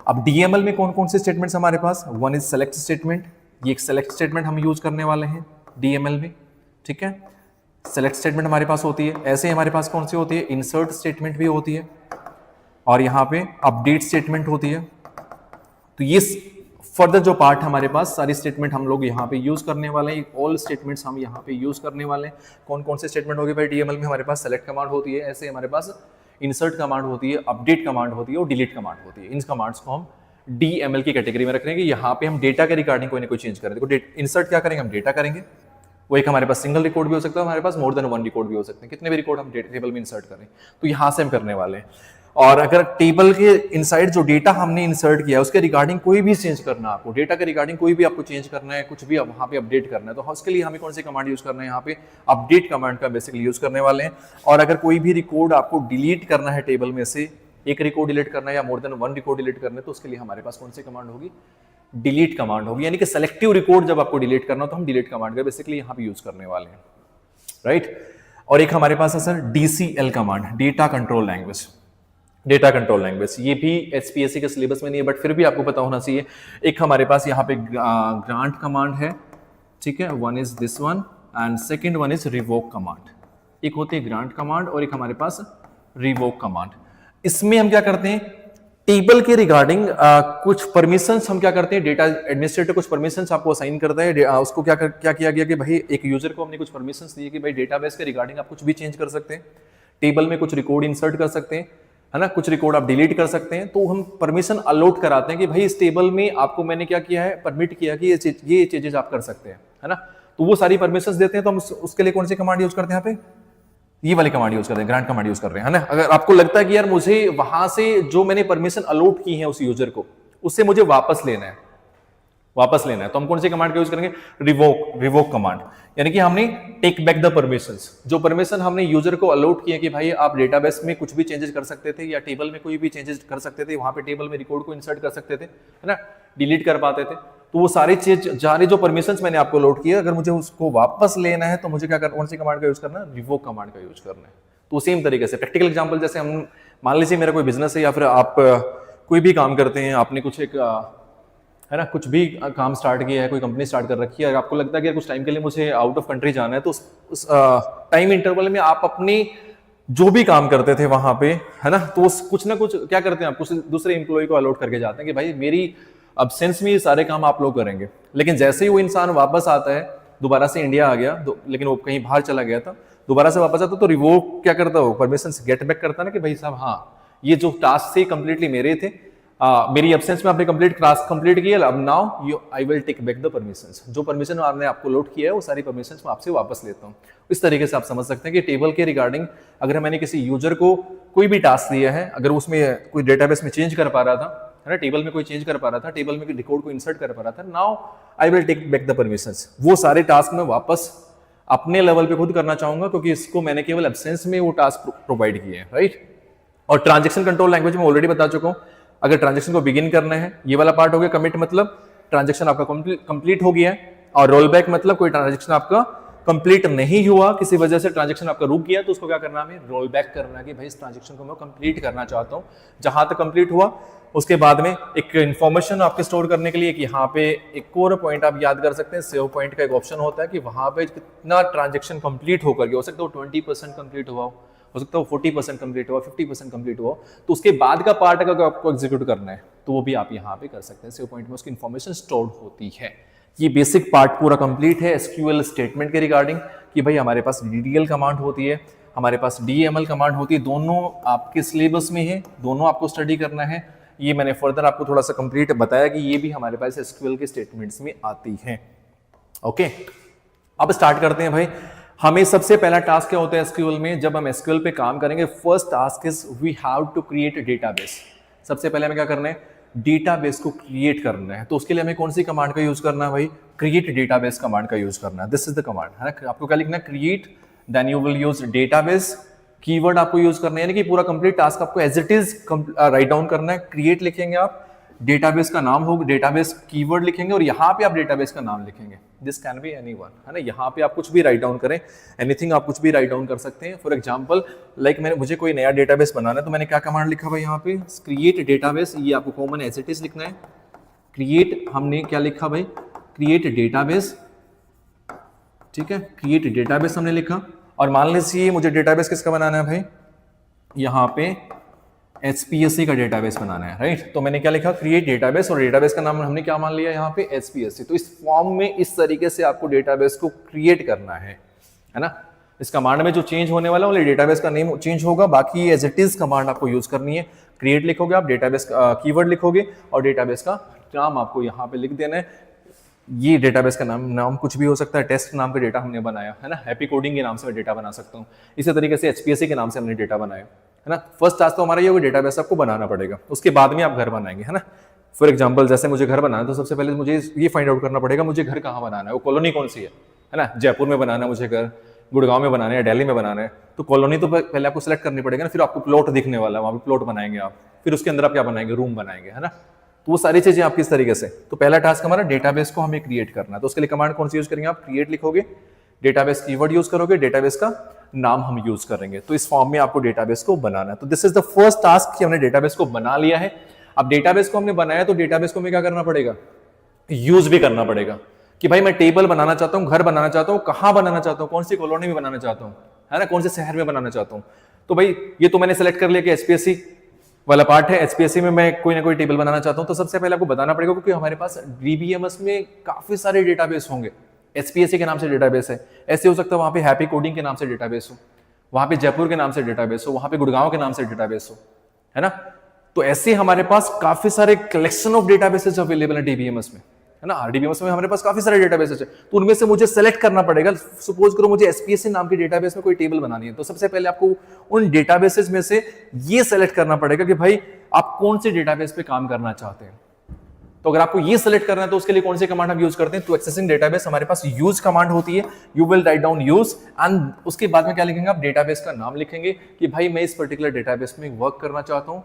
Speaker 1: अब डीएमएल में कौन कौन से स्टेटमेंट्स हमारे पास, वन इज सेलेक्ट स्टेटमेंट, ये एक सेलेक्ट स्टेटमेंट हम यूज करने वाले हैं डीएमएल में, ठीक है। सेलेक्ट स्टेटमेंट हमारे पास होती है। ऐसे ही हमारे पास कौन सी होती है, इंसर्ट स्टेटमेंट भी होती है, और यहाँ पे अपडेट स्टेटमेंट होती है। तो ये फर्दर जो पार्ट हमारे पास सारी स्टेटमेंट हम लोग यहाँ पे यूज करने वाले हैं, ऑल स्टेटमेंट्स हम यहाँ पे यूज करने वाले हैं। कौन कौन से स्टेटमेंट होगी भाई, डीएमएल में हमारे पास सेलेक्ट कमांड होती है, ऐसे हमारे पास इंसर्ट कमांड होती है, अपडेट कमांड होती है और डिलीट कमांड होती है। इन कमांड्स को हम डीएमएल की कैटेगरी में रख रहे हैं कि यहाँ पे हम डेटा के रिगार्डिंग कोई ना कोई चेंज करें। देखो इंसर्ट क्या करेंगे, हम डेटा करेंगे, वो एक हमारे पास सिंगल रिकॉर्ड भी हो सकता है, हमारे पास मोर देन वन रिकॉर्ड भी हो सकते हैं, कितने भी रिकॉर्ड हम टेबल में इंसर्ट करें, तो यहाँ से हम करने वाले हैं। और अगर टेबल के इनसाइड जो डेटा हमने इंसर्ट किया उसके रिगार्डिंग कोई भी चेंज करना है, आपको डेटा के रिगार्डिंग कोई भी आपको चेंज करना है, कुछ भी वहां पे अपडेट करना है, तो उसके लिए हमें कौन सी कमांड यूज करना है, यहाँ पे अपडेट कमांड का बेसिकली यूज करने वाले हैं। और अगर कोई भी रिकॉर्ड आपको डिलीट करना है टेबल में से, एक रिकॉर्ड डिलीट करना है या more than one record delete करना है, तो उसके लिए हमारे पास कौन सी कमांड होगी, डिलीट कमांड होगी। यानी कि सेलेक्टिव रिकॉर्ड जब आपको डिलीट करना हो तो हम डिलीट कमांड का बेसिकली यहाँ पे यूज करने वाले हैं, राइट। और एक हमारे पास है sir DCL command, data control language, data control language. ये भी एचपीएससी के सिलेबस में नहीं है, बट फिर भी आपको पता होना चाहिए। एक हमारे पास यहाँ पे ग्रांट कमांड है, ठीक है, one is this one and second one is revoke command, एक होती है ग्रांट कमांड और एक हमारे पास रिवोक कमांड। इसमें हम क्या करते हैं, टेबल के रिगार्डिंग कुछ परमिशंस हम क्या करते हैं, डेटा एडमिनिस्ट्रेटर कुछ परमिशंस आपको असाइन करता है। उसको क्या किया गया कि भाई एक यूजर को हमने कुछ परमिशंस दिए कि भाई डेटाबेस के रिगार्डिंग आप कुछ भी चेंज कर सकते हैं, टेबल में कुछ रिकॉर्ड इंसर्ट कर सकते हैं, है ना, कुछ रिकॉर्ड आप डिलीट कर सकते हैं। तो हम परमिशन अलॉट कराते हैं कि भाई इस टेबल में आपको मैंने क्या किया है, परमिट किया कि ये चीजेज आप कर सकते हैं, है ना। तो वो सारी परमिशंस देते हैं। तो हम उसके लिए कौन सी कमांड यूज करते हैं, यहाँ पे ये वाली कमांड यूज कर रहे हैं, ग्रांट कमांड यूज कर रहे हैं, है ना। अगर आपको लगता है कि यार मुझे वहां से जो मैंने परमिशन अलॉट की है उस यूजर को, उससे मुझे वापस लेना है, तो हम कौन सी कमांड का यूज करेंगे, रिवोक कमांड। यानी कि हमने टेक बैक द परमिशंस, जो परमिशन हमने यूजर को अलॉट किए कि भाई आप डेटाबेस में कुछ भी चेंजेस कर सकते थे या टेबल में कोई भी चेंजेस कर सकते थे, वहां पे टेबल में रिकॉर्ड को इंसर्ट कर सकते थे, है ना, डिलीट कर पाते थे। तो वो सारी जो परमिशंस मैंने आपको अलॉट किए, अगर मुझे उसको वापस लेना है तो मुझे क्या करना, कौन सी कमांड का यूज करना है, रिवोक कमांड का यूज करना है। तो सेम तरीके से प्रैक्टिकल एग्जांपल, जैसे हम मान लीजिए मेरा कोई बिजनेस है या फिर आप कोई भी काम करते हैं, आपने कुछ एक है ना, कुछ भी काम स्टार्ट किया है, कोई कंपनी स्टार्ट कर रखी है, अगर आपको लगता है कि कुछ टाइम के लिए मुझे आउट ऑफ कंट्री जाना है, तो उस टाइम इंटरवल में आप अपने जो भी काम करते थे वहां पे, है ना, तो कुछ ना कुछ क्या करते हैं, आप कुछ दूसरे एम्प्लॉय को अलॉट करके जाते हैं कि भाई मेरी अब्सेंस में ये सारे काम आप लोग करेंगे। लेकिन जैसे ही वो इंसान वापस आता है, दोबारा से इंडिया आ गया, लेकिन वो कहीं बाहर चला गया था, दोबारा से वापस आता तो रिवोक क्या करता हो, परमिशन गेट बैक करता ना कि भाई साहब हाँ, ये जो टास्क थे कंप्लीटली मेरे थे, मेरी एब्सेंस में आपने टास्क कंप्लीट किया, अब now I will take back the permissions, जो परमिशन आपने आपको लोड किया है वो सारी परमिशंस मैं आपसे वापस लेता हूँ। इस तरीके से आप समझ सकते हैं कि टेबल के रिगार्डिंग अगर मैंने किसी यूजर को कोई भी टास्क दिया है, अगर उसमें कोई डेटाबेस में चेंज कर पा रहा था, है ना, टेबल में कोई चेंज कर पा रहा था, टेबल में रिकॉर्ड को इंसर्ट कर पा रहा था, now I will take back the permissions, वो सारे टास्क मैं वापस अपने लेवल पे खुद करना चाहूंगा, क्योंकि इसको मैंने केवल एब्सेंस में वो टास्क प्रोवाइड किए हैं, राइट। और ट्रांजेक्शन कंट्रोल लैंग्वेज में ऑलरेडी बता चुका हूं, अगर ट्रांजेक्शन को बिगिन करना है, ये वाला पार्ट हो गया कमिट, मतलब ट्रांजेक्शन आपका कंप्लीट हो गया है, और रोल बैक मतलब कोई ट्रांजेक्शन आपका कंप्लीट नहीं हुआ, किसी वजह से ट्रांजेक्शन आपका रुक गया, तो उसको क्या करना है, रोल बैक करना है कि भाई इस ट्रांजेक्शन को मैं कंप्लीट करना चाहता हूं, जहां तक कंप्लीट हुआ उसके बाद में एक इन्फॉर्मेशन आपके स्टोर करने के लिए कि यहाँ पे एक और पॉइंट आप याद कर सकते हैं, सेव पॉइंट का एक ऑप्शन होता है कि वहां पे कितना ट्रांजेक्शन कंप्लीट होकर के, हो सकता है 20% कंप्लीट हुआ हो सकता है 40% कंप्लीट हुआ, 50% कंप्लीट हुआ, तो उसके बाद का पार्ट अगर आपको एग्जीक्यूट करना है तो वो भी आप यहाँ पे कर सकते हैं, सेव पॉइंट में उसकी इन्फॉर्मेशन स्टोर्ड होती है। ये बेसिक पार्ट पूरा कंप्लीट है एसक्यूएल स्टेटमेंट के रिगार्डिंग, कि भाई हमारे पास डीडीएल कमांड होती है, हमारे पास डीएमएल कमांड होती है, दोनों आपके सिलेबस में है, दोनों आपको स्टडी करना है। ये मैंने फर्दर आपको थोड़ा सा कंप्लीट बताया कि ये भी हमारे पास एसक्यूएल के स्टेटमेंट्स में आती है। ओके, अब स्टार्ट करते हैं भाई। हमें सबसे पहला टास्क क्या होता है एसक्यूएल में, जब हम एसक्यूएल पे काम करेंगे, first task is we have to create a database. सबसे पहले हमें क्या करना है, डेटाबेस को क्रिएट करना है। तो उसके लिए हमें कौन सी कमांड का यूज करना है भाई, क्रिएट डेटाबेस कमांड का यूज करना है। दिस इज द कमांड, है ना। आपको क्या लिखना है, create, then you will use database, keyword आपको यूज करना है, यानी कि पूरा कंप्लीट टास्क आपको as it is write down करना है। क्रिएट लिखेंगे आप, डेटाबेस का नाम होगा, डेटाबेस कीवर्ड लिखेंगे और यहाँ पे आप डेटाबेस का नाम लिखेंगे। दिस कैन बी एनीवन, है ना। यहाँ पे आप कुछ भी राइट डाउन करें, एनीथिंग आप कुछ भी राइट डाउन कर सकते हैं। फॉर एग्जांपल लाइक मुझे कोई नया डेटाबेस बनाना है, तो मैंने क्या कमांड लिखा भाई यहाँ पे, क्रिएट डेटाबेस, ये आपको कॉमन एज इट इज लिखना है। क्रिएट, हमने क्या लिखा भाई, क्रिएट डेटाबेस, ठीक है, क्रिएट डेटाबेस हमने लिखा। और मान लीजिए मुझे डेटाबेस किसका बनाना है भाई, यहाँ पे HPSC का डेटाबेस बनाना है, राइट। तो मैंने क्या लिखा, क्रिएट डेटाबेस, और डेटाबेस का नाम हमने क्या मान लिया यहाँ पे, HPSC। तो इस फॉर्म में इस तरीके से आपको डेटाबेस को क्रिएट करना है ना। इस कमांड में जो चेंज होने वाला है डेटाबेस का नेम चेंज होगा, बाकी एज इट इज कमांड आपको यूज करनी है। क्रिएट लिखोगे आप, डेटाबेस कीवर्ड लिखोगे और डेटाबेस का नाम आपको यहाँ पे लिख देना है। ये डेटाबेस का नाम कुछ भी हो सकता है। टेस्ट नाम का डेटा हमने बनाया है ना, हैप्पी कोडिंग के नाम से मैं डेटा बना सकता हूँ। इसी तरीके से HPSC के नाम से हमने डेटा बनाया, है ना। फर्स्ट टास्क तो हमारा ये होगा, डेटाबेस आपको बनाना पड़ेगा, उसके बाद में आप घर बनाएंगे, है ना। फॉर एग्जांपल जैसे मुझे घर बनाना है, तो सबसे पहले मुझे ये फाइंड आउट करना पड़ेगा मुझे घर कहाँ बनाना है, वो कॉलोनी कौन सी है ना। जयपुर में बनाना है मुझे घर, गुड़गांव में बनाना है, दिल्ली में बनाना है, तो कॉलोनी तो पहले आपको सेलेक्ट करनी पड़ेगी ना। फिर आपको प्लॉट दिखने वाला है, वहाँ पे प्लॉट बनाएंगे आप, फिर उसके अंदर आप क्या बनाएंगे, रूम बनाएंगे, है ना। तो वो सारी चीजें आप किस तरीके से, तो पहला टास्क हमारा डेटाबेस को हमें क्रिएट करना है। तो उसके लिए कमांड कौन सी यूज करेंगे आप, क्रिएट लिखोगे, डेटाबेस कीवर्ड यूज करोगे, डेटाबेस का नाम हम यूज करेंगे। तो इस फॉर्म में आपको डेटाबेस को बनाना है। तो this is the first task कि हमने डेटाबेस को बना लिया है। अब डेटाबेस को हमने बनाया, तो डेटाबेस को हमें क्या करना पड़ेगा, यूज भी करना पड़ेगा कि भाई मैं टेबल बनाना चाहता हूँ, घर बनाना चाहता हूँ, कहाँ बनाना चाहता हूँ, कौन सी कॉलोनी में बनाना चाहता हूँ, है ना, कौन से शहर में बनाना चाहता हूँ। तो भाई ये तो मैंने सेलेक्ट कर लिया कि एचपीएससी वाला पार्ट है, एचपीएससी में मैं कोई ना कोई टेबल बनाना चाहता हूँ। तो सबसे पहले आपको बताना पड़ेगा, क्योंकि हमारे पास डीबीएमएस में काफी सारे डेटाबेस होंगे। एचपीएससी के नाम से डेटाबेस है, ऐसे हो सकता है वहां पे हैप्पी कोडिंग के नाम से डेटाबेस हो, वहां पे जयपुर के नाम से डेटाबेस हो, वहां पे गुड़गांव के नाम से डेटाबेस हो, है ना। तो ऐसे हमारे पास काफी सारे कलेक्शन ऑफ डेटाबेसेस अवेलेबल है डीबीएमएस में, है ना। डीबीएमएस में हमारे पास काफी सारे डेटाबेसेस है, तो उनमें से मुझे सेलेक्ट करना पड़ेगा। सपोज करो मुझे एसपीएससी नाम के डेटाबेस में कोई टेबल बनानी है, तो सबसे पहले आपको उन डेटाबेसेस में से ये सेलेक्ट करना पड़ेगा कि भाई आप कौन से डेटाबेस पे काम करना चाहते हैं। तो अगर आपको ये सेलेक्ट करना है तो उसके लिए कौन सी कमांड हम यूज करते हैं, तो एक्सेसिंग डेटाबेस हमारे पास यूज कमांड होती है। You will write down use and उसके बाद में क्या लिखेंगे आप, डेटाबेस का नाम लिखेंगे कि भाई मैं इस पर्टिकुलर डेटाबेस में वर्क करना चाहता हूं,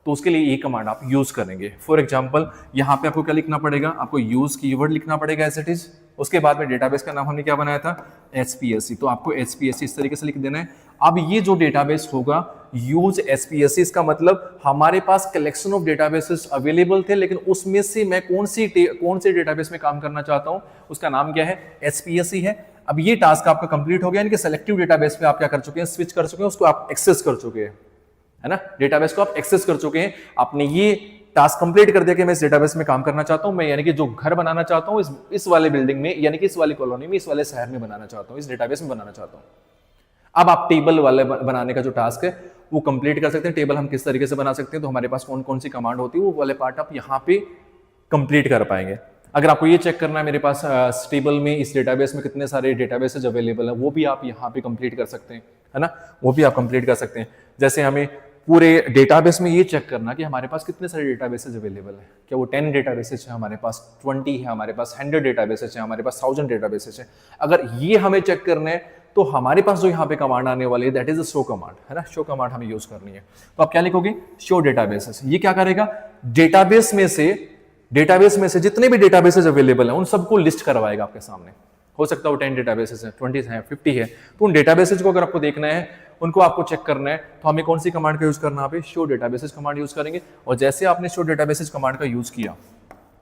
Speaker 1: तो उसके लिए ये कमांड आप यूज करेंगे। फॉर एग्जांपल यहाँ पे आपको क्या लिखना पड़ेगा, आपको यूज कीवर्ड लिखना पड़ेगा एज इट इज। उसके बाद में डेटाबेस का नाम हमने क्या बनाया था, एचपीएससी, तो आपको एचपीएससी इस तरीके से लिख देना है। अब ये जो डेटाबेस होगा यूज एचपीएससी, इसका मतलब हमारे पास कलेक्शन ऑफ डेटाबेसेस अवेलेबल थे, लेकिन उसमें से मैं कौन से डेटाबेस में काम करना चाहता हूं, उसका नाम क्या है, एचपीएससी है। अब ये टास्क आपका कंप्लीट हो गया, यानी कि सेलेक्टिव डेटाबेस पे आप क्या कर चुके हैं, स्विच कर चुके हैं, उसको आप एक्सेस कर चुके हैं, है ना। डेटाबेस को आप एक्सेस कर चुके हैं, आपने ये टास्क कंप्लीट कर दिया कि मैं इस डेटाबेस में काम करना चाहता हूं, मैं यानी कि जो घर बनाना चाहता हूं इस वाले बिल्डिंग में, यानी कि इस वाली कॉलोनी में, इस वाले शहर में बनाना चाहता हूं, इस डेटाबेस में बनाना चाहता हूं। अब आप टेबल वाले बनाने का जो टास्क है वो कंप्लीट कर सकते हैं। टेबल हम किस तरीके से बना सकते हैं, तो हमारे पास कौन कौन सी कमांड होती है वो वाले पार्ट आप यहाँ पे कंप्लीट कर पाएंगे। अगर आपको ये चेक करना है मेरे पास टेबल में, इस डेटाबेस में कितने सारे डेटाबेसेज अवेलेबल है, वो भी आप यहाँ पे कंप्लीट कर सकते हैं, है ना, वो भी आप कंप्लीट कर सकते हैं। जैसे हमें पूरे डेटाबेस में ये चेक करना कि हमारे पास कितने सारे डेटाबेसेज अवेलेबल है, क्या वो 10 डेटाबेसेज है, हमारे पास 20 है, हमारे पास 100 डेटाबेसेज है, हमारे पास 1000 डेटाबेसेज है। अगर ये हमें चेक करना है तो हमारे पास जो यहाँ पे कमांड आने वाली है दैट इज शो कमांड, है ना, शो कमांड हमें यूज करनी है। तो आप क्या लिखोगे, शो डेटाबेसेस। ये क्या करेगा, डेटाबेस में से जितने भी डेटाबेसेस अवेलेबल हैं उन सबको लिस्ट करवाएगा आपके सामने। हो सकता है वो 10 डेटाबेसेस है, 20 है, 50 है, तो उन डेटाबेसेस को अगर आपको देखना है, उनको आपको चेक करना है, तो हमें कौन सी कमांड का यूज करना है, शो डेटाबेसेस कमांड यूज करेंगे। और जैसे आपने शो डेटाबेसेस कमांड का यूज किया,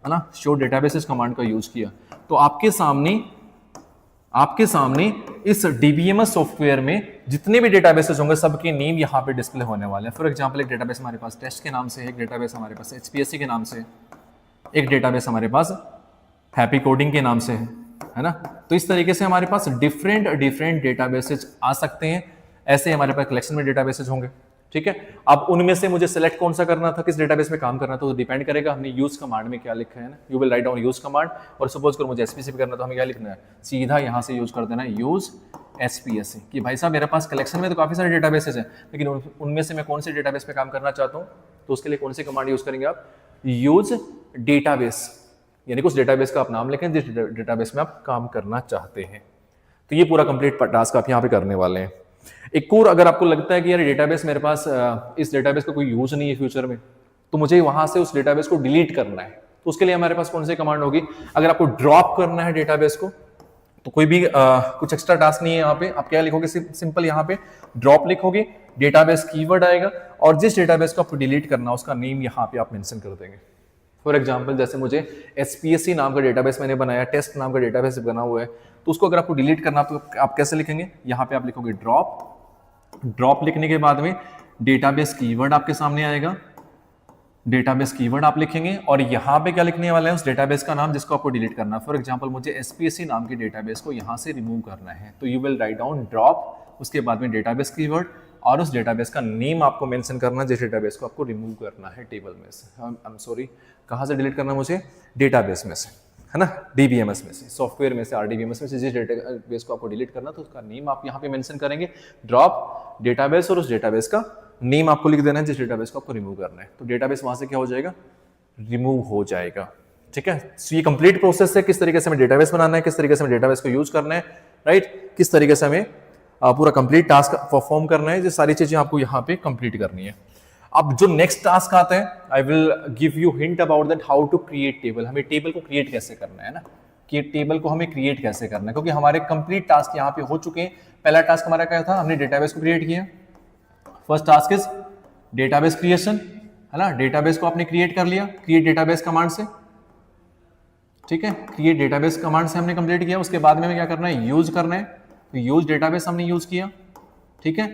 Speaker 1: है ना, शो डेटाबेसेस कमांड का यूज किया, तो आपके सामने इस डीबीएमएस सॉफ्टवेयर में जितने भी डेटाबेसेस होंगे सबके नेम यहाँ पे डिस्प्ले होने वाले हैं। फॉर एग्जांपल एक डेटाबेस हमारे पास टेस्ट के नाम से है, एक डेटाबेस हमारे पास एचपीएससी के नाम से, एक डेटाबेस हमारे पास हैप्पी कोडिंग के नाम से है ना। तो इस तरीके से हमारे पास डिफरेंट डेटाबेसेस आ सकते हैं। ऐसे हमारे पास कलेक्शन में डेटाबेसेस होंगे, ठीक है। अब उनमें से मुझे सेलेक्ट कौन सा करना था, किस डेटाबेस में काम करना था, तो डिपेंड करेगा हमने यूज कमांड में क्या लिखा है ना। You will write down use command, और सपोज करो मुझे एसपीएससी करना तो हमें क्या लिखना है, सीधा यहाँ से यूज कर देना है यूज एसपीएससी, कि भाई साहब मेरे पास कलेक्शन में तो काफी सारे डेटाबेसेस हैं, लेकिन उनमें से मैं कौन से डेटाबेस पे काम करना चाहता हूँ, तो उसके लिए कौन सी कमांड यूज करेंगे आप, यूज डेटाबेस, यानी कि उस डेटाबेस का आप नाम लिखें जिस डेटाबेस में आप काम करना चाहते हैं। तो ये पूरा कंप्लीट टास्क आप यहाँ पे करने वाले हैं। एक और अगर आपको लगता है कि यार डेटाबेस मेरे पास इस डेटाबेस का कोई यूज नहीं है फ्यूचर में, तो मुझे वहां से उस डेटाबेस को डिलीट करना है, तो उसके लिए हमारे पास कौन सी कमांड होगी। अगर आपको ड्रॉप करना है डेटाबेस को, तो कोई भी कुछ एक्स्ट्रा टास्क नहीं है यहाँ पे। आप क्या लिखोगे, सिंपल यहाँ पे ड्रॉप लिखोगे, डेटाबेस कीवर्ड आएगा, और जिस डेटाबेस को आपको डिलीट करना उसका नेम यहाँ पे आप मेंशन कर देंगे। फॉर एग्जाम्पल जैसे मुझे एचपीएससी नाम का डेटाबेस मैंने बनाया, टेस्ट नाम का डेटाबेस बना हुआ है, तो उसको अगर आपको डिलीट करना तो आप कैसे लिखेंगे, यहाँ पे आप लिखोगे ड्रॉप लिखने के बाद में डेटाबेस कीवर्ड आपके सामने आएगा, डेटाबेस कीवर्ड आप लिखेंगे, और यहाँ पे क्या लिखने वाले हैं, उस डेटाबेस का नाम जिसको आपको डिलीट करना है। फॉर एग्जांपल मुझे एसपीएससी नाम के डेटाबेस को यहाँ से रिमूव करना है, तो you will write down drop, उसके बाद में डेटाबेस कीवर्ड, और उस डेटाबेस का नेम आपको मेंशन करना है जिस डेटाबेस को आपको रिमूव करना है टेबल में से। आई एम सॉरी, कहाँ से डिलीट करना है मुझे, डेटाबेस में से, है ना, डीबीएमएस में से, सॉफ्टवेयर में से, आरडीबीएमएस में से जिस डेटाबेस को आपको डिलीट करना तो उसका नेम आप यहाँ पे मेंशन करेंगे, ड्रॉप डेटाबेस, और उस डेटाबेस का नेम आपको लिख देना है जिस डेटाबेस को आपको रिमूव करना है। तो डेटाबेस वहां से क्या हो जाएगा, रिमूव हो जाएगा, ठीक है। तो ये कंप्लीट प्रोसेस है, किस तरीके से हमें डेटाबेस बनाना है, किस तरीके से हमें डेटाबेस को यूज करना है, राइट, किस तरीके से हमें पूरा कंप्लीट टास्क परफॉर्म करना है, ये सारी चीजें आपको यहाँ पे कंप्लीट करनी है। अब जो नेक्स्ट टास्क आता है, I will give you hint about that how to create table. हमें टेबल को क्रिएट कैसे करना है ना, कि टेबल को हमें क्रिएट कैसे करना है, क्योंकि हमारे कंप्लीट टास्क यहाँ पे हो चुके हैं। पहला टास्क हमारा क्या था, हमने डेटाबेस को क्रिएट किया, first task is database creation, है ना, डेटाबेस को आपने क्रिएट कर लिया क्रिएट डेटाबेस कमांड से, ठीक है, क्रिएट डेटाबेस कमांड से हमने कंप्लीट किया। उसके बाद में हमें क्या करना है, यूज करना है, तो यूज डेटाबेस हमने यूज किया, ठीक है।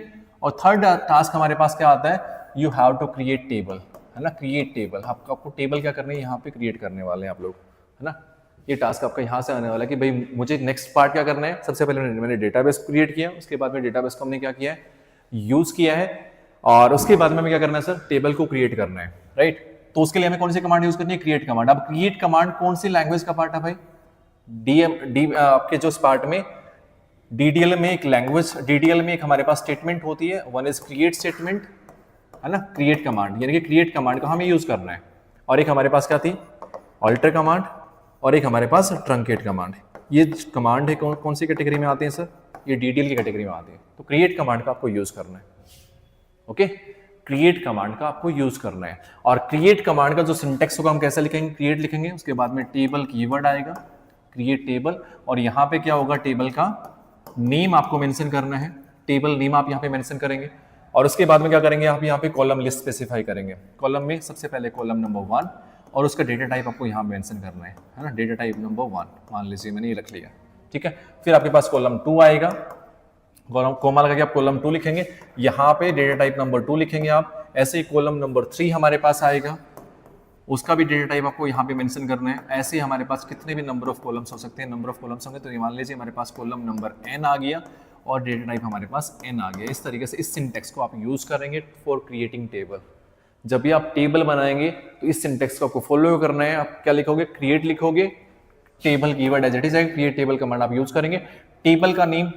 Speaker 1: और थर्ड टास्क हमारे पास क्या आता है, you have to create table, है ना, क्रिएट टेबल। आपको टेबल क्या करनी है, यहाँ पे क्रिएट करने वाले हैं आप लोग, है ना। ये टास्क आपका यहाँ से आने वाला है कि भाई मुझे नेक्स्ट पार्ट क्या करना है। सबसे पहले मैंने डेटाबेस क्रिएट किया, उसके बाद में डेटाबेस को हमने क्या किया है, यूज किया है, और उसके बाद में हमें क्या करना है सर, टेबल को क्रिएट करना है, राइट। तो उसके लिए हमें कौन सी कमांड यूज करनी है, क्रिएट कमांड। अब क्रिएट कमांड कौन सी लैंग्वेज का पार्ट है भाई, आपके जो पार्ट में डीडीएल में एक लैंग्वेज, डीडीएल में एक हमारे पास स्टेटमेंट होती है, वन इज क्रिएट स्टेटमेंट, है ना, क्रिएट कमांड, यानी कि क्रिएट कमांड को हमें यूज करना है। और एक हमारे पास क्या थी, ऑल्टर कमांड, और एक हमारे पास ट्रंकेट कमांड। ये कमांड है कौन सी कैटेगरी में आते हैं सर, ये डीडीएल की कैटेगरी में आते हैं। तो क्रिएट कमांड का आपको यूज करना है, ओके। क्रिएट कमांड का आपको यूज करना है। और क्रिएट कमांड का जो सिंटेक्स होगा हम कैसे लिखेंगे, क्रिएट लिखेंगे, उसके बाद में टेबल कीवर्ड आएगा, क्रिएट टेबल, और यहाँ पे क्या होगा, टेबल का नेम आपको मेंशन करना है, टेबल नेम आप यहाँ पे मेंशन करेंगे। और उसके बाद में क्या करेंगे, आप यहाँ पे कॉलम लिस्ट स्पेसिफाई करेंगे। कॉलम में सबसे पहले कॉलम नंबर 1, और उसका डेटा टाइप आपको यहाँ मेंशन करना है ना, डेटा टाइप नंबर 1 मान लीजिए मैंने ये रख लिया, ठीक है। फिर आपके पास कॉलम 2 आएगा, कॉमा लगा के आप कॉलम 2 लिखेंगे, यहाँ पे डेटा टाइप नंबर 2 लिखेंगे आप। ऐसे ही कॉलम नंबर 3 हमारे पास आएगा, उसका भी डेटा टाइप आपको यहाँ पे मेंशन करना है। ऐसे ही हमारे पास कितने भी नंबर ऑफ कॉलम्स हो सकते हैं, नंबर ऑफ कॉलम्स होंगे, तो ये मान लीजिए हमारे पास कॉलम नंबर n आ गया और डेटा टाइप हमारे पास n आ गया। इस तरीके से इस सिंटेक्स को आप यूज करेंगे फॉर क्रिएटिंग टेबल। जब भी आप टेबल बनाएंगे तो इस सिंटेक्स को आपको फॉलो करना है। आप क्या लिखोगे, क्रिएट लिखोगे, table keyword as it is है, क्रिएट टेबल कमांड आप यूज करेंगे। टेबल का नेम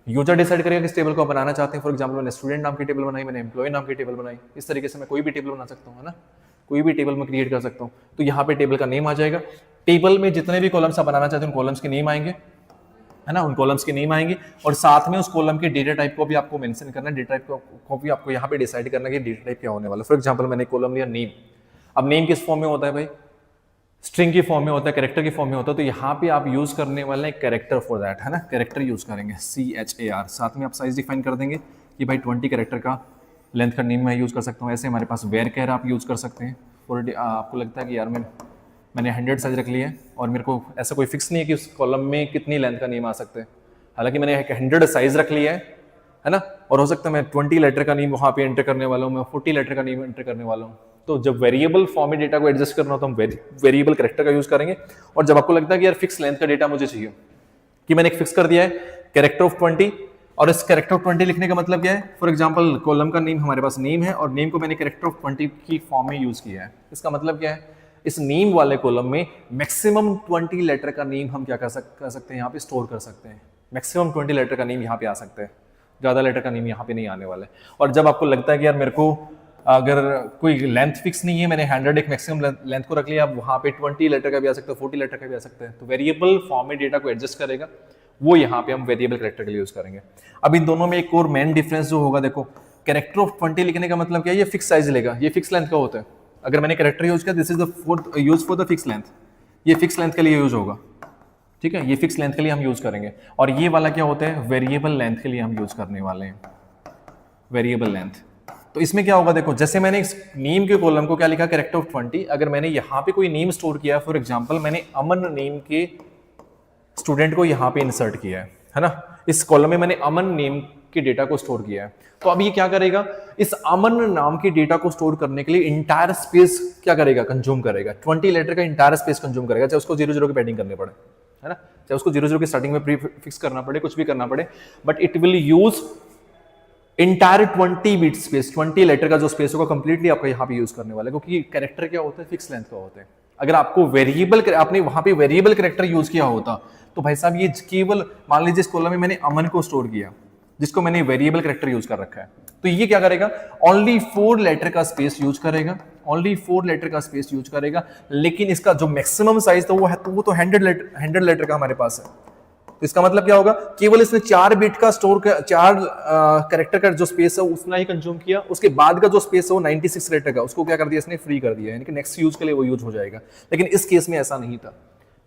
Speaker 1: यूजर डिसाइड करेगा किस टेबल को बनाना चाहते हैं। फॉर एग्जांपल मैंने स्टूडेंट नाम की टेबल बनाई, मैंने एम्प्लॉय नाम की टेबल बनाई, इस तरीके से मैं कोई भी टेबल बना सकता हूँ, है ना, कोई भी टेबल में क्रिएट कर सकता हूँ। तो यहाँ पे टेबल का नेम आ जाएगा, टेबल में जितने भी कॉलम्स आप बनाना चाहते हैं उन कॉलम्स के नेम आएंगे, है ना, उन कॉलम्स के नेम आएंगे। और साथ में उस कॉलम के डेटा टाइप को भी आपको मेंशन करना है, डेटा टाइप को भी आपको यहाँ पे डिसाइड करना है कि डेटा टाइप क्या होने वाला है। फॉर एग्जांपल मैंने कॉलम लिया नेम, अब नेम किस फॉर्म में होता है भाई, स्ट्रिंग की फॉर्म में होता है, कैरेक्टर की फॉर्म में होता है। तो यहाँ पे आप यूज करने वाले हैं कैरेक्टर फॉर दैट, है ना, कैरेक्टर यूज करेंगे, CHAR। साथ में आप साइज डिफाइन कर देंगे कि भाई 20 कैरेक्टर का लेंथ का नेम मैं यूज कर सकता हूँ। ऐसे हमारे पास वेयर कैर आप यूज कर सकते हैं फॉर, आपको लगता है कि यार मैंने 100 साइज रख लिया है और मेरे को ऐसा कोई फिक्स नहीं है कि उस कॉलम में कितनी लेंथ का नेम आ सकते हैं, हालांकि मैंने 100 साइज रख लिया है ना, और हो सकता है मैं 20 लेटर का नेम वहाँ पे एंटर करने वाला हूँ, मैं 40 लेटर का नेम एंटर करने वाला हूँ। तो जब वेरिएबल फॉर्म में डेटा को एडजस्ट करना हो तो हम वेरिएबल कैरेक्टर का यूज करेंगे। और जब आपको लगता है कि यार फिक्स लेंथ का डेटा मुझे चाहिए, कि मैंने एक फिक्स कर दिया है कैरेक्टर ऑफ 20, और इस कैरेक्टर ऑफ 20 लिखने का मतलब क्या है, फॉर एग्जांपल कॉलम का नेम हमारे पास नेम है और नेम को मैंने कैरेक्टर ऑफ 20 की फॉर्म में यूज किया है। इसका मतलब क्या है, इस नेम वाले कॉलम में मैक्सिमम 20 लेटर का नेम हम क्या कर सकते हैं, यहाँ पे स्टोर कर सकते हैं। मैक्सिमम 20 लेटर का नेम यहाँ पे आ सकते हैं, ज्यादा लेटर का नेम यहाँ पे नहीं आने वाला है। और जब आपको लगता है कि यार मेरे को अगर कोई लेंथ फिक्स नहीं है, मैंने 100 एक मैक्सिमम लेंथ को रख लिया, अब वहाँ पे 20 लेटर का भी आ सकता है, 40 लेटर का भी आ सकता है, तो वेरिएबल फॉर्म में डेटा को एडजस्ट करेगा, वो यहाँ पे हम वेरिएबल कैरेक्टर के लिए यूज करेंगे। अब इन दोनों में एक और मेन डिफरेंस जो होगा, देखो कैरेक्टर ऑफ 20 लिखने का मतलब क्या है, ये फिक्स साइज लेगा, ये फिक्स लेंथ का होता है। अगर मैंने कैरेक्टर यूज किया, this is the use for the fix length, ये फिक्स लेंथ के लिए यूज होगा, ठीक है, ये फिक्स लेंथ के लिए हम यूज करेंगे। और ये वाला क्या होता है, वेरिएबल लेंथ के लिए हम यूज करने वाले हैं, वेरिएबल लेंथ। तो इसमें क्या होगा, देखो जैसे मैंने इस नेम के कॉलम को क्या लिखा, कैरेक्टर ऑफ 20, अगर मैंने यहाँ पे कोई नेम स्टोर किया, फॉर एग्जांपल मैंने अमन नेम के स्टूडेंट को यहाँ पे इंसर्ट किया है ना, इस कॉलम में मैंने अमन नेम के डेटा को स्टोर किया है, तो अब ये क्या करेगा, इस अमन नाम के डेटा को स्टोर करने के लिए इंटायर स्पेस क्या करेगा, कंज्यूम करेगा, 20 लेटर का इंटायर स्पेस कंज्यूम करेगा, चाहे उसको 0 0 की पैडिंग करनी पड़े, है ना, चाहे उसको 0 0 की स्टार्टिंग में प्री फिक्स करना पड़े, कुछ भी करना पड़े, but it will use entire 20 bit space, 20 letter का जो स्पेस होगा कंप्लीटली आपका यहाँ पे यूज करने वाला है, क्योंकि कैरेक्टर क्या होता है, फिक्स लेंथ का होता है। अगर आपको वेरिएबल, आपने वहां पे वेरिएबल कैरेक्टर यूज किया होता तो भाई साहब ये केवल मान लीजिए इस कॉलम में मैंने अमन को स्टोर किया, जिसको मैंने वेरिएबल कैरेक्टर यूज कर रखा है, तो ये क्या करेगा, ओनली 4 लेटर का स्पेस यूज करेगा, ओनली 4 लेटर का स्पेस यूज करेगा, लेकिन इसका जो मैक्सिमम साइज था वो तो 100 लेटर का हमारे पास है। तो इसका मतलब क्या होगा, केवल इसने 4 बिट का स्टोर, 4 कैरेक्टर का जो स्पेस है उतना ही कंज्यूम किया, उसके बाद का जो स्पेस है वो 96 लेटर का, उसको क्या कर दिया इसने, फ्री कर दिया, यानी कि नेक्स्ट यूज के लिए वो यूज हो जाएगा। लेकिन इस केस में ऐसा नहीं था,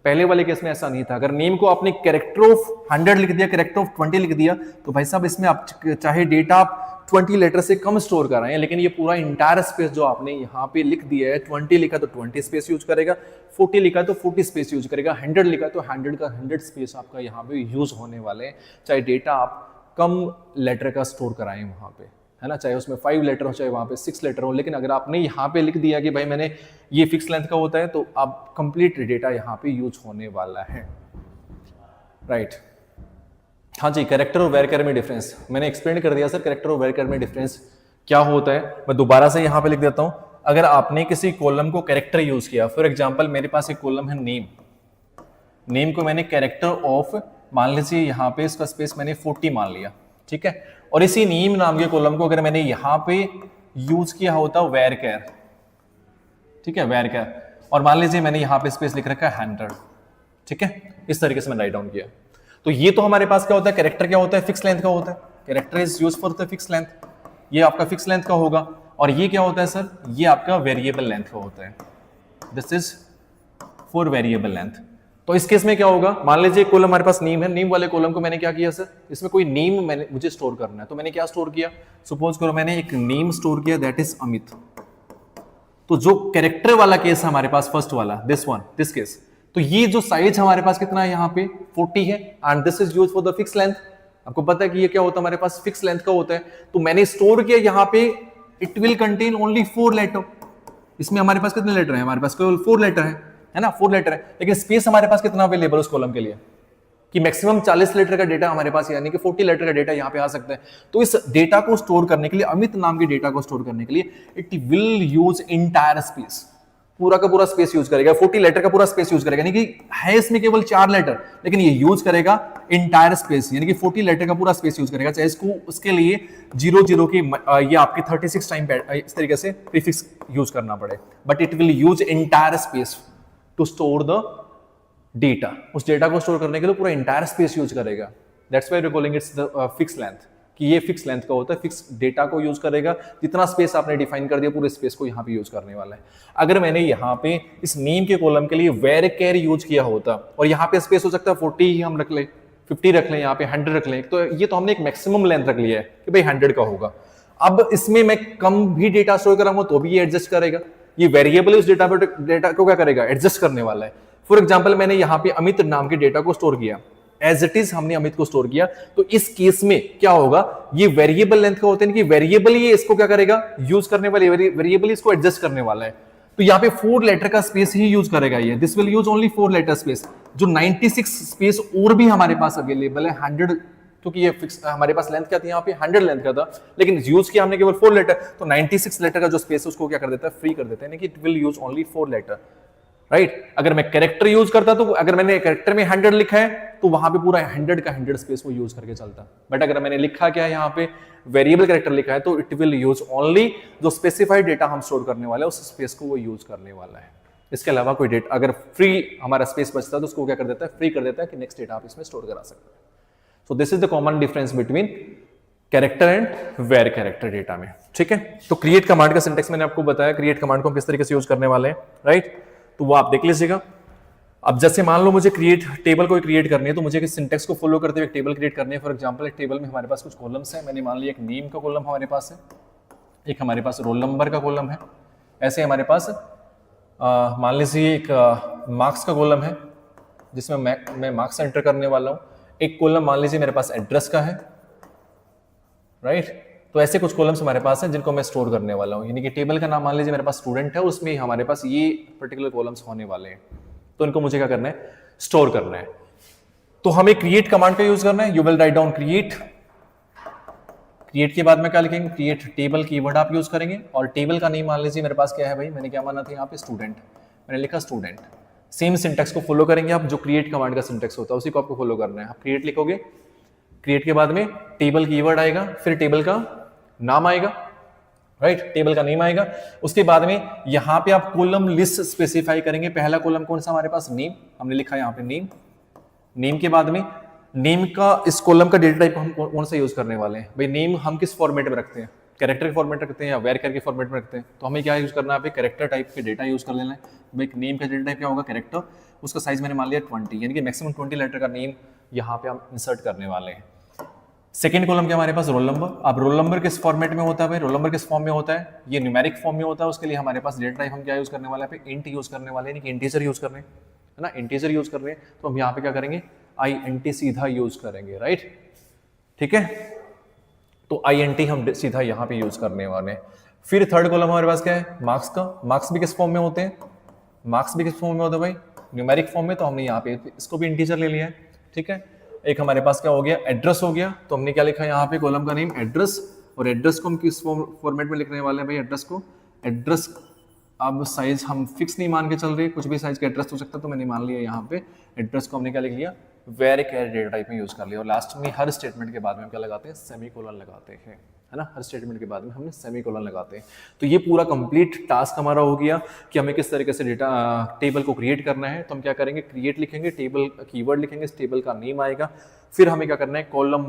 Speaker 1: पहले वाले केस में ऐसा नहीं था। अगर नेम को आपने कैरेक्टर ऑफ 100 लिख दिया, कैरेक्टर ऑफ 20 लिख दिया, तो भाई साहब इसमें आप चाहे डेटा आप 20 लेटर से कम स्टोर कर रहे हैं, लेकिन ये पूरा इंटायर स्पेस जो आपने यहाँ पे लिख दिया है, 20 लिखा तो 20 स्पेस यूज करेगा, 40 लिखा तो 40 स्पेस यूज करेगा, 100 लिखा तो 100 का 100 स्पेस आपका यहाँ पे यूज होने वाले हैं, चाहे डेटा आप कम लेटर का स्टोर कराएं वहाँ पे, है ना, चाहे उसमें 5 लेटर हो चाहे वहाँ पे 6 लेटर हो। लेकिन अगर आपने यहाँ पे लिख दिया कि भाई मैंने ये फिक्स लेंथ का होता है, तो अब कंप्लीट डेटा यहाँ पे यूज होने वाला है, राइट। हाँ जी, कैरेक्टर और वेरिएबल में डिफरेंस मैंने एक्सप्लेन कर दिया सर। कैरेक्टर और वेरिएबल में डिफरेंस क्या होता है, मैं दोबारा से यहाँ पे लिख देता हूँ। अगर आपने किसी कॉलम को कैरेक्टर यूज किया, फॉर एग्जांपल मेरे पास एक कॉलम है नेम, नेम को मैंने कैरेक्टर ऑफ, मान लीजिए यहाँ पे इसका स्पेस मैंने 40 मान लिया, ठीक है। और इसी नेम नाम के कॉलम को अगर मैंने यहाँ पे यूज किया होता वेरकेर, ठीक है, वेरकेर, और मान लीजिए मैंने यहाँ पे स्पेस लिख रखा है 100, ठीक है, इस तरीके से मैंने राइट डाउन किया। तो ये तो हमारे पास क्या होता है, कैरेक्टर क्या होता है, फिक्स लेंथ का होता है। Character is use for the fix length, ये आपका फिक्स लेंथ का होगा। और ये क्या होता है सर, ये आपका वेरिएबल लेंथ का होता है, this is for variable length. तो इस केस में क्या होगा, मान लीजिए कॉलम हमारे पास नेम है, नेम वाले कॉलम को मैंने क्या किया सर, इसमें कोई नेम मैंने मुझे स्टोर करना है, तो मैंने क्या स्टोर किया, सपोज करो मैंने एक नेम स्टोर किया, दैट इज अमित। तो जो कैरेक्टर वाला केस है हमारे पास, फर्स्ट वाला, दिस वन, दिस केस, तो ये जो साइज हमारे पास कितना है यहाँ पे 40 है, and this is use for the fix length. आपको पता है कि ये क्या होता है, हमारे पास फिक्स लेंथ का होता है। तो मैंने स्टोर किया यहाँ पे, it will contain only 4 letter. इसमें हमारे पास कितने लेटर है, हमारे पास केवल 4 लेटर है ना, 4 लेटर है। लेकिन स्पेस हमारे पास कितना अवेलेबल उस कॉलम के लिए, कि मैक्सिमम 40 लेटर का डेटा हमारे पास, यानी कि 40 लेटर का डेटा यहाँ पे आ सकता है। तो इस डेटा को स्टोर करने के लिए, अमित नाम के डेटा को स्टोर करने के लिए, it will use entire space, पूरा का पूरा स्पेस यूज करेगा, 40 लेटर का पूरा स्पेस यूज करेगा। यानी कि है इसमें केवल 4 लेटर, लेकिन ये यूज करेगा इंटायर स्पेस, यानी कि 40 लेटर का पूरा स्पेस यूज करेगा। चाहे इसको उसके लिए 00 की ये आपके 36 टाइम इस तरीके से प्रीफिक्स यूज करना पड़े, but it will use entire space to store the data. उस डेटा को स्टोर करने के लिए पूरा इंटायर स्पेस यूज करेगा। That's why we are calling it's the fix length, कि ये फिक्स लेंथ का होता है, फिक्स डेटा को यूज करेगा। जितना स्पेस आपने डिफाइन कर दिया, पूरे स्पेस को यहाँ पे यूज करने वाला है। अगर मैंने यहाँ पे इस नेम के कॉलम के लिए वेरकेर यूज किया होता, और यहाँ पे स्पेस हो सकता है 40 ही हम रख ले, 50 रख लें, यहाँ पे 100 रख लें, तो ये तो हमने एक मैक्सिमम लेंथ रख लिया है कि भाई 100 का होगा। अब इसमें मैं कम भी डेटा स्टोर कराऊंगा तो भी ये एडजस्ट करेगा। ये वेरिएबल इस डेटा को क्या करेगा, एडजस्ट करने वाला है। फॉर एग्जाम्पल मैंने यहाँ पे अमित नाम के डेटा को स्टोर किया, एज इट इज हमने अमित को स्टोर किया, तो इस केस में क्या होगा, ये वेरिएबल लेंथ का होता है कि वेरिएबल ये इसको क्या करेगा, यूज करने वाले वेरिएबल इसको एडजस्ट करने वाला है। तो यहाँ पे 4 लेटर का स्पेस ही यूज करेगा ये, this will use only 4 letter space. जो 96 स्पेस और भी हमारे पास अवेलेबल है 100, क्योंकि ये फिक्स हमारे पास लेंथ क्या थी, यहाँ पे 100 लेंथ का था, लेकिन यूज किया हमने केवल 4 लेटर, तो 96 लेटर का जो स्पेस है उसको क्या कर देता है, फ्री कर देता है, यानी कि it will use only 4 letter, right. अगर मैं कैरेक्टर यूज करता, तो अगर मैंने कैरेक्टर में 100 लिखा है, तो वहां पे पूरा 100 का 100 स्पेस वो यूज करके चलता। बट अगर मैंने लिखा क्या है, यहाँ पे वेरिएबल कैरेक्टर लिखा है, तो इट विल यूज ओनली जो स्पेसिफाइड डेटा हम स्टोर करने वाले हैं, उस स्पेस को वो यूज करने वाला है। इसके अलावा कोई डेटा अगर फ्री हमारा स्पेस बचता है, तो उसको क्या कर देता है, फ्री कर देता है कि नेक्स्ट डेटा आप इसमें स्टोर करा सकते हैं। So this is the common difference between character and var character data में, ठीक है। तो क्रिएट कमांड का सिंटेक्स मैंने आपको बताया, क्रिएट कमांड को हम किस तरीके से यूज करने वाले हैं, राइट। तो वो आप देख लीजिएगा। अब जैसे मान लो मुझे टेबल को क्रिएट करनी है, तो मुझे किस सिंटेक्स को फॉलो करते हुए एक टेबल क्रिएट करनी है। फॉर एग्जांपल एक टेबल में हमारे पास कुछ कॉलम्स हैं, मैंने मान लिया एक नेम का कॉलम हमारे पास है, एक हमारे पास रोल नंबर का कॉलम है, ऐसे हमारे पास मान लीजिए एक मार्क्स का कॉलम है जिसमें मैं मार्क्स एंटर करने वाला हूँ। एक कॉलम मान लीजिए मेरे पास एड्रेस का है, राइट। तो ऐसे कुछ कॉलम्स हमारे पास हैं जिनको मैं स्टोर करने वाला हूँ, यानी कि टेबल का नाम मान लीजिए मेरे पास स्टूडेंट है, उसमें हमारे पास ये पर्टिकुलर कॉलम्स होने वाले हैं, तो इनको मुझे क्या करना है, स्टोर करना है। तो हमें क्रिएट कमांड का यूज करना है। You will write down create, create के बाद में क्या लिखेंगे, क्रिएट टेबल कीवर्ड आप यूज करेंगे, और टेबल का नेम मान लीजिए मेरे पास क्या है भाई, मैंने क्या माना था यहाँ पे स्टूडेंट, मैंने लिखा स्टूडेंट। सेम सिंटेक्स को फॉलो करेंगे आप, जो क्रिएट कमांड का सिंटेक्स होता है उसी को आपको फॉलो करना है। आप क्रिएट लिखोगे, क्रिएट के बाद में टेबल कीवर्ड आएगा, फिर टेबल का नाम आएगा, राइट, टेबल का नेम आएगा। उसके बाद में यहां पे आप कॉलम लिस्ट स्पेसिफाई करेंगे। पहला कॉलम कौन सा हमारे पास, नेम, हमने लिखा यहाँ पे नेम। नेम के बाद में नेम का इस कॉलम का डेटा टाइप हम कौन सा यूज करने वाले हैं भाई, नेम हम किस फॉर्मेट में रखते हैं, कैरेक्टर के फॉर्मेट रखते हैं या वेरकर के फॉर्मेट में रखते हैं। तो हमें क्या यूज करना है, कैरेक्टर टाइप के डेटा यूज कर लेना है। भाई नेम का डेटा टाइप क्या होगा, कैरेक्टर, उसका साइज मैंने मान लिया 20, यानी कि मैक्सिमम 20 लेटर का नेम यहाँ पे हम इंसर्ट करने वाले हैं। सेकेंड कॉलम क्या हमारे पास, रोल नंबर। अब रोल नंबर किस फॉर्मेट में होता है भाई, रोल नंबर किस फॉर्म में होता है, ये न्यूमेरिक फॉर्म में होता है। उसके लिए हमारे पास डेटा टाइप हम क्या यूज करने वाले हैं, इंट यूज करने वाले हैं, इंटीजर यूज कर रहे हैं, है ना, इंटीजर यूज कर रहे हैं। तो हम यहाँ पे क्या करेंगे, INT सीधा यूज करेंगे, राइट। ठीक है, तो INT हम सीधा यहाँ पे यूज करने वाले हैं। फिर थर्ड कॉलम हमारे पास क्या है, मार्क्स का। मार्क्स भी किस फॉर्म में होते हैं, मार्क्स भी किस फॉर्म में होते हैं भाई, न्यूमेरिक फॉर्म में। तो हमने यहाँ पे इसको भी इंटीजर ले लिया है, ठीक है। एक हमारे पास क्या हो गया, एड्रेस हो गया। तो हमने क्या लिखा है यहाँ पे, कॉलम का नेम एड्रेस, और एड्रेस को हम किस फॉर्मेट में लिखने वाले हैं भाई, एड्रेस को, एड्रेस। अब साइज हम फिक्स नहीं मान के चल रहे, कुछ भी साइज का एड्रेस हो सकता है, तो मैंने मान लिया यहाँ पे एड्रेस को हमने क्या लिख लिया, वेर कैर डेटा टाइप में यूज कर लिया। और लास्ट में हर स्टेटमेंट के बाद में हम क्या लगाते हैं, सेमीकोलन लगाते हैं, है ना। हर स्टेटमेंट के बाद में हमने सेमीकोलन लगाते हैं। तो ये पूरा कंप्लीट टास्क हमारा हो गया कि हमें किस तरीके से डेटा टेबल को क्रिएट करना है। तो हम क्या करेंगे, क्रिएट लिखेंगे, टेबल कीवर्ड लिखेंगे, इस टेबल का नेम आएगा। फिर हमें क्या करना है, कॉलम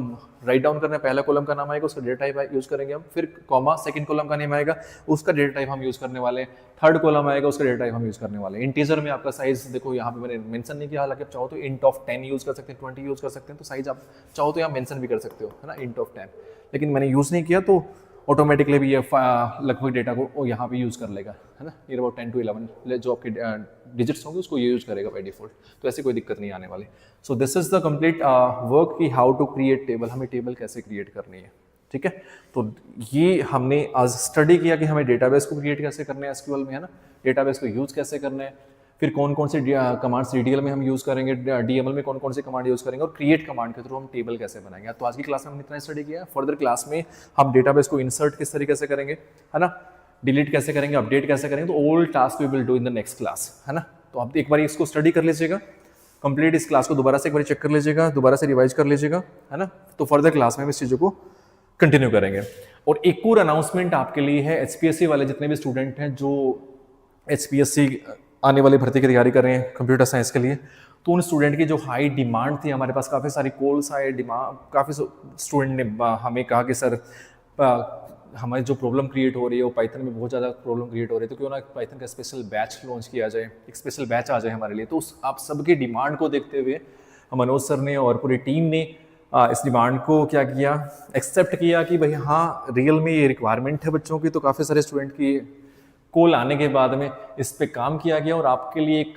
Speaker 1: राइट डाउन करना है, पहला कॉलम का नाम आएगा, उसका डेटा टाइप यूज करेंगे हम। फिर कॉमा, सेकंड कॉलम का नेम आएगा, उसका डेटा टाइप हम यूज करने वाले हैं। थर्ड कॉलम आएगा, उसका डेटा टाइप हम यूज करने वाले हैं। इंटीजर में आपका साइज देखो यहाँ पे मैंने मेंशन नहीं किया, हालांकि आप चाहो तो इंट ऑफ 10 यूज कर सकते हैं, 20 यूज कर सकते हैं। तो साइज आप चाहो तो यहाँ मेंशन भी कर सकते हो, है ना, इंट ऑफ 10। लेकिन मैंने यूज नहीं किया, तो ऑटोमेटिकली भी ये लगभग डेटा को यहाँ पे यूज कर लेगा, है ना। नियर अबाउट 10 to 11 जो आपके डिजिट्स होंगे उसको ये यूज करेगा बाय डिफॉल्ट। तो ऐसी कोई दिक्कत नहीं आने वाली। सो this is the complete work कि हाउ टू क्रिएट टेबल, हमें टेबल कैसे क्रिएट करनी है, ठीक है। तो ये हमने आज स्टडी किया कि हमें डेटाबेस को क्रिएट कैसे करना है एसक्यूएल में, है ना, डेटाबेस को यूज कैसे करना है, फिर कौन कौन से कमांड्स डीडीएल में हम यूज करेंगे, डीएमएल में कौन कौन से कमांड यूज करेंगे, और क्रिएट कमांड के थ्रू हम टेबल कैसे बनाएंगे। तो आज की क्लास में हमने इतना स्टडी किया है। फर्दर क्लास में हम डेटाबेस को इंसर्ट किस तरीके से करेंगे, है ना, डिलीट कैसे करेंगे, अपडेट कैसे करेंगे, तो all task we will do in the next class, है ना। तो आप एक बार इसको स्टडी कर लीजिएगा कंप्लीट, इस क्लास को दोबारा से एक बार चेक कर लीजिएगा, दोबारा से रिवाइज कर लीजिएगा, है ना। तो फर्दर क्लास में हम इस चीज़ों को कंटिन्यू करेंगे। और एक और अनाउंसमेंट आपके लिए है, एचपीएससी वाले जितने भी स्टूडेंट हैं जो एचपीएससी आने वाली भर्ती की तैयारी कर रहे हैं कंप्यूटर साइंस के लिए, तो उन स्टूडेंट की जो हाई डिमांड थी, हमारे पास काफ़ी सारी कॉल्स आए, डिमांड, काफ़ी स्टूडेंट ने हमें कहा कि सर हमारी जो प्रॉब्लम क्रिएट हो रही है वो पाइथन में बहुत ज़्यादा प्रॉब्लम क्रिएट हो रही है, तो क्यों ना पाइथन का स्पेशल बैच लॉन्च किया जाए, एक स्पेशल बैच आ जाए हमारे लिए। तो उस आप सबकी डिमांड को देखते हुए मनोज सर ने और पूरी टीम ने इस डिमांड को क्या किया, एक्सेप्ट किया कि भाई हाँ रियल में ये रिक्वायरमेंट है बच्चों की। तो काफ़ी सारे स्टूडेंट की कॉल आने के बाद में इस पे काम किया गया और आपके लिए एक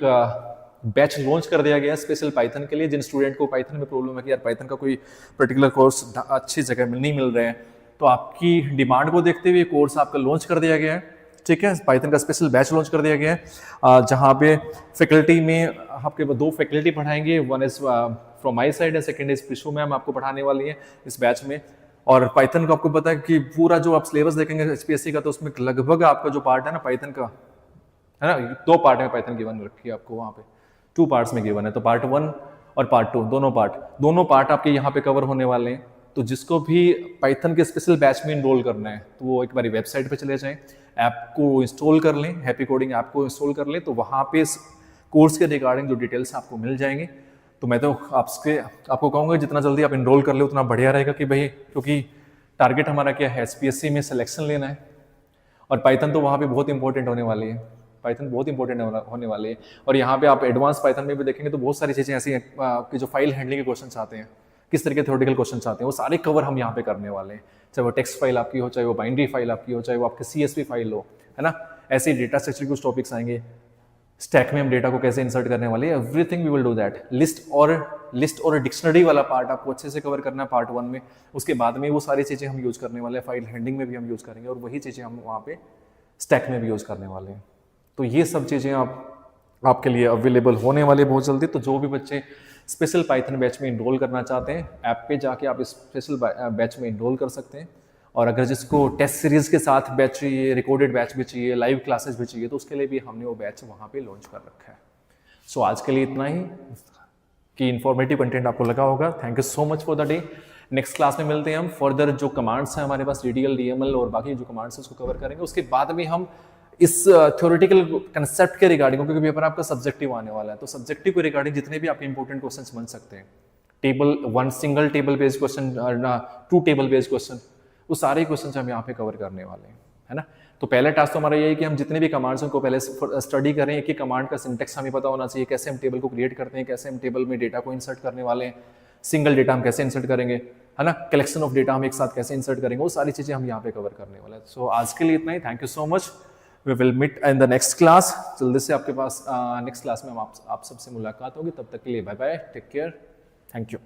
Speaker 1: बैच लॉन्च कर दिया गया स्पेशल पाइथन के लिए। जिन स्टूडेंट को पाइथन में प्रॉब्लम है कि यार पाइथन का कोई पर्टिकुलर कोर्स अच्छी जगह में नहीं मिल रहे हैं, तो आपकी डिमांड को देखते हुए कोर्स आपका लॉन्च कर दिया गया है, ठीक है। पाइथन का स्पेशल बैच लॉन्च कर दिया गया है, जहाँ पे फैकल्टी में आपके 2 फैकल्टी पढ़ाएंगे, one is from my side and second is Pishu ma'am आपको पढ़ाने वाली है इस बैच में। और पाइथन का आपको पता है कि पूरा जो आप सिलेबस देखेंगे एचपीएससी का, तो उसमें लगभग आपका जो पार्ट है ना पाइथन का, है ना, 2 पार्ट में पाइथन गिवन रखी है आपको, वहाँ पे 2 पार्ट्स में गिवन है। तो पार्ट 1 और पार्ट 2 दोनों पार्ट आपके यहाँ पे कवर होने वाले हैं। तो जिसको भी पाइथन के स्पेशल बैच में इनरोल करना है, तो वो एक बार वेबसाइट पे चले जाएं, ऐप को इंस्टॉल कर लें, हैप्पी कोडिंग ऐप को इंस्टॉल कर लें, तो वहाँ पे कोर्स के रिगार्डिंग जो डिटेल्स आपको मिल जाएंगे। तो मैं तो आपको कहूँगा जितना जल्दी आप इनरोल कर ले उतना बढ़िया रहेगा, कि भाई क्योंकि टारगेट हमारा क्या है, एचपीएससी में सिलेक्शन लेना है। और पाइथन तो वहाँ पे बहुत इंपॉर्टेंट होने वाली है, पाइथन बहुत इंपॉर्टेंट होने वाली है। और यहाँ पे आप एडवांस पाइथन में भी देखेंगे तो बहुत सारी चीज़ें ऐसी हैं कि जो फाइल हैंडलिंग के क्वेश्चन आते हैं, किस तरह के थ्योरेटिकल क्वेश्चन आते हैं, वो सारे कवर हम यहाँ पे करने वाले हैं। चाहे वो टेक्स्ट फाइल आपकी हो, चाहे वो बाइनरी फाइल आपकी हो, चाहे वो आपकी CSV फाइल हो, है ना, ऐसे डेटा स्ट्रक्चर के कुछ टॉपिक्स आएंगे। स्टैक में हम डेटा को कैसे इंसर्ट करने वाले हैं, everything we will do that. List और डिक्शनरी वाला पार्ट आपको अच्छे से कवर करना है पार्ट 1 में। उसके बाद में वो सारी चीज़ें हम यूज करने वाले हैं, फाइल हैंडलिंग में भी हम यूज करेंगे, और वही चीज़ें हम वहाँ पे स्टैक में भी यूज करने वाले हैं। तो ये सब चीज़ें आपके लिए अवेलेबल होने वाली बहुत जल्दी। तो जो भी बच्चे स्पेशल पाइथन बैच में इनरोल करना चाहते हैं, ऐप पे जाके आप इस स्पेशल बैच में इनरोल कर सकते हैं। और अगर जिसको टेस्ट सीरीज के साथ बैच चाहिए, रिकॉर्डेड बैच भी चाहिए, लाइव क्लासेस भी चाहिए, तो उसके लिए भी हमने वो बैच वहाँ पे लॉन्च कर रखा है। सो आज के लिए इतना ही, कि इन्फॉर्मेटिव कंटेंट आपको लगा होगा। Thank you so much for the day. Next class में मिलते हैं हम। फर्दर जो कमांड्स हैं हमारे पास, DDL, DML और बाकी जो कमांड्स हैं उसको कवर करेंगे। उसके बाद में हम इस थ्योरेटिकल कंसेप्ट के रिगार्डिंग, क्योंकि पेपर आपका सब्जेक्टिव आने वाला है, तो सब्जेक्टिव के रिगार्डिंग जितने भी आपके इंपॉर्टेंट क्वेश्चंस बन सकते हैं, table 1 single table based question, 2 table based question, वो सारे क्वेश्चन हम यहाँ पे कवर करने वाले हैं, है ना। तो पहला टास्क तो हमारा ये है कि हम जितने भी कमांड्स उनको पहले स्टडी करें। एक ही कमांड का सिंटेक्स हमें पता होना चाहिए, कैसे हम टेबल को क्रिएट करते हैं, कैसे हम टेबल में डेटा को इंसर्ट करने वाले हैं, सिंगल डेटा हम कैसे इंसर्ट करेंगे, है ना, कलेक्शन ऑफ डेटा हम एक साथ कैसे इंसर्ट करेंगे, वो सारी चीज़ें हम यहाँ पे कवर करने वाले हैं। सो आज के लिए इतना ही। Thank you so much. We will meet in the next class. जल्दी से आपके पास नेक्स्ट क्लास में आप सबसे मुलाकात होगी। तब तक के लिए bye bye, take care, thank you.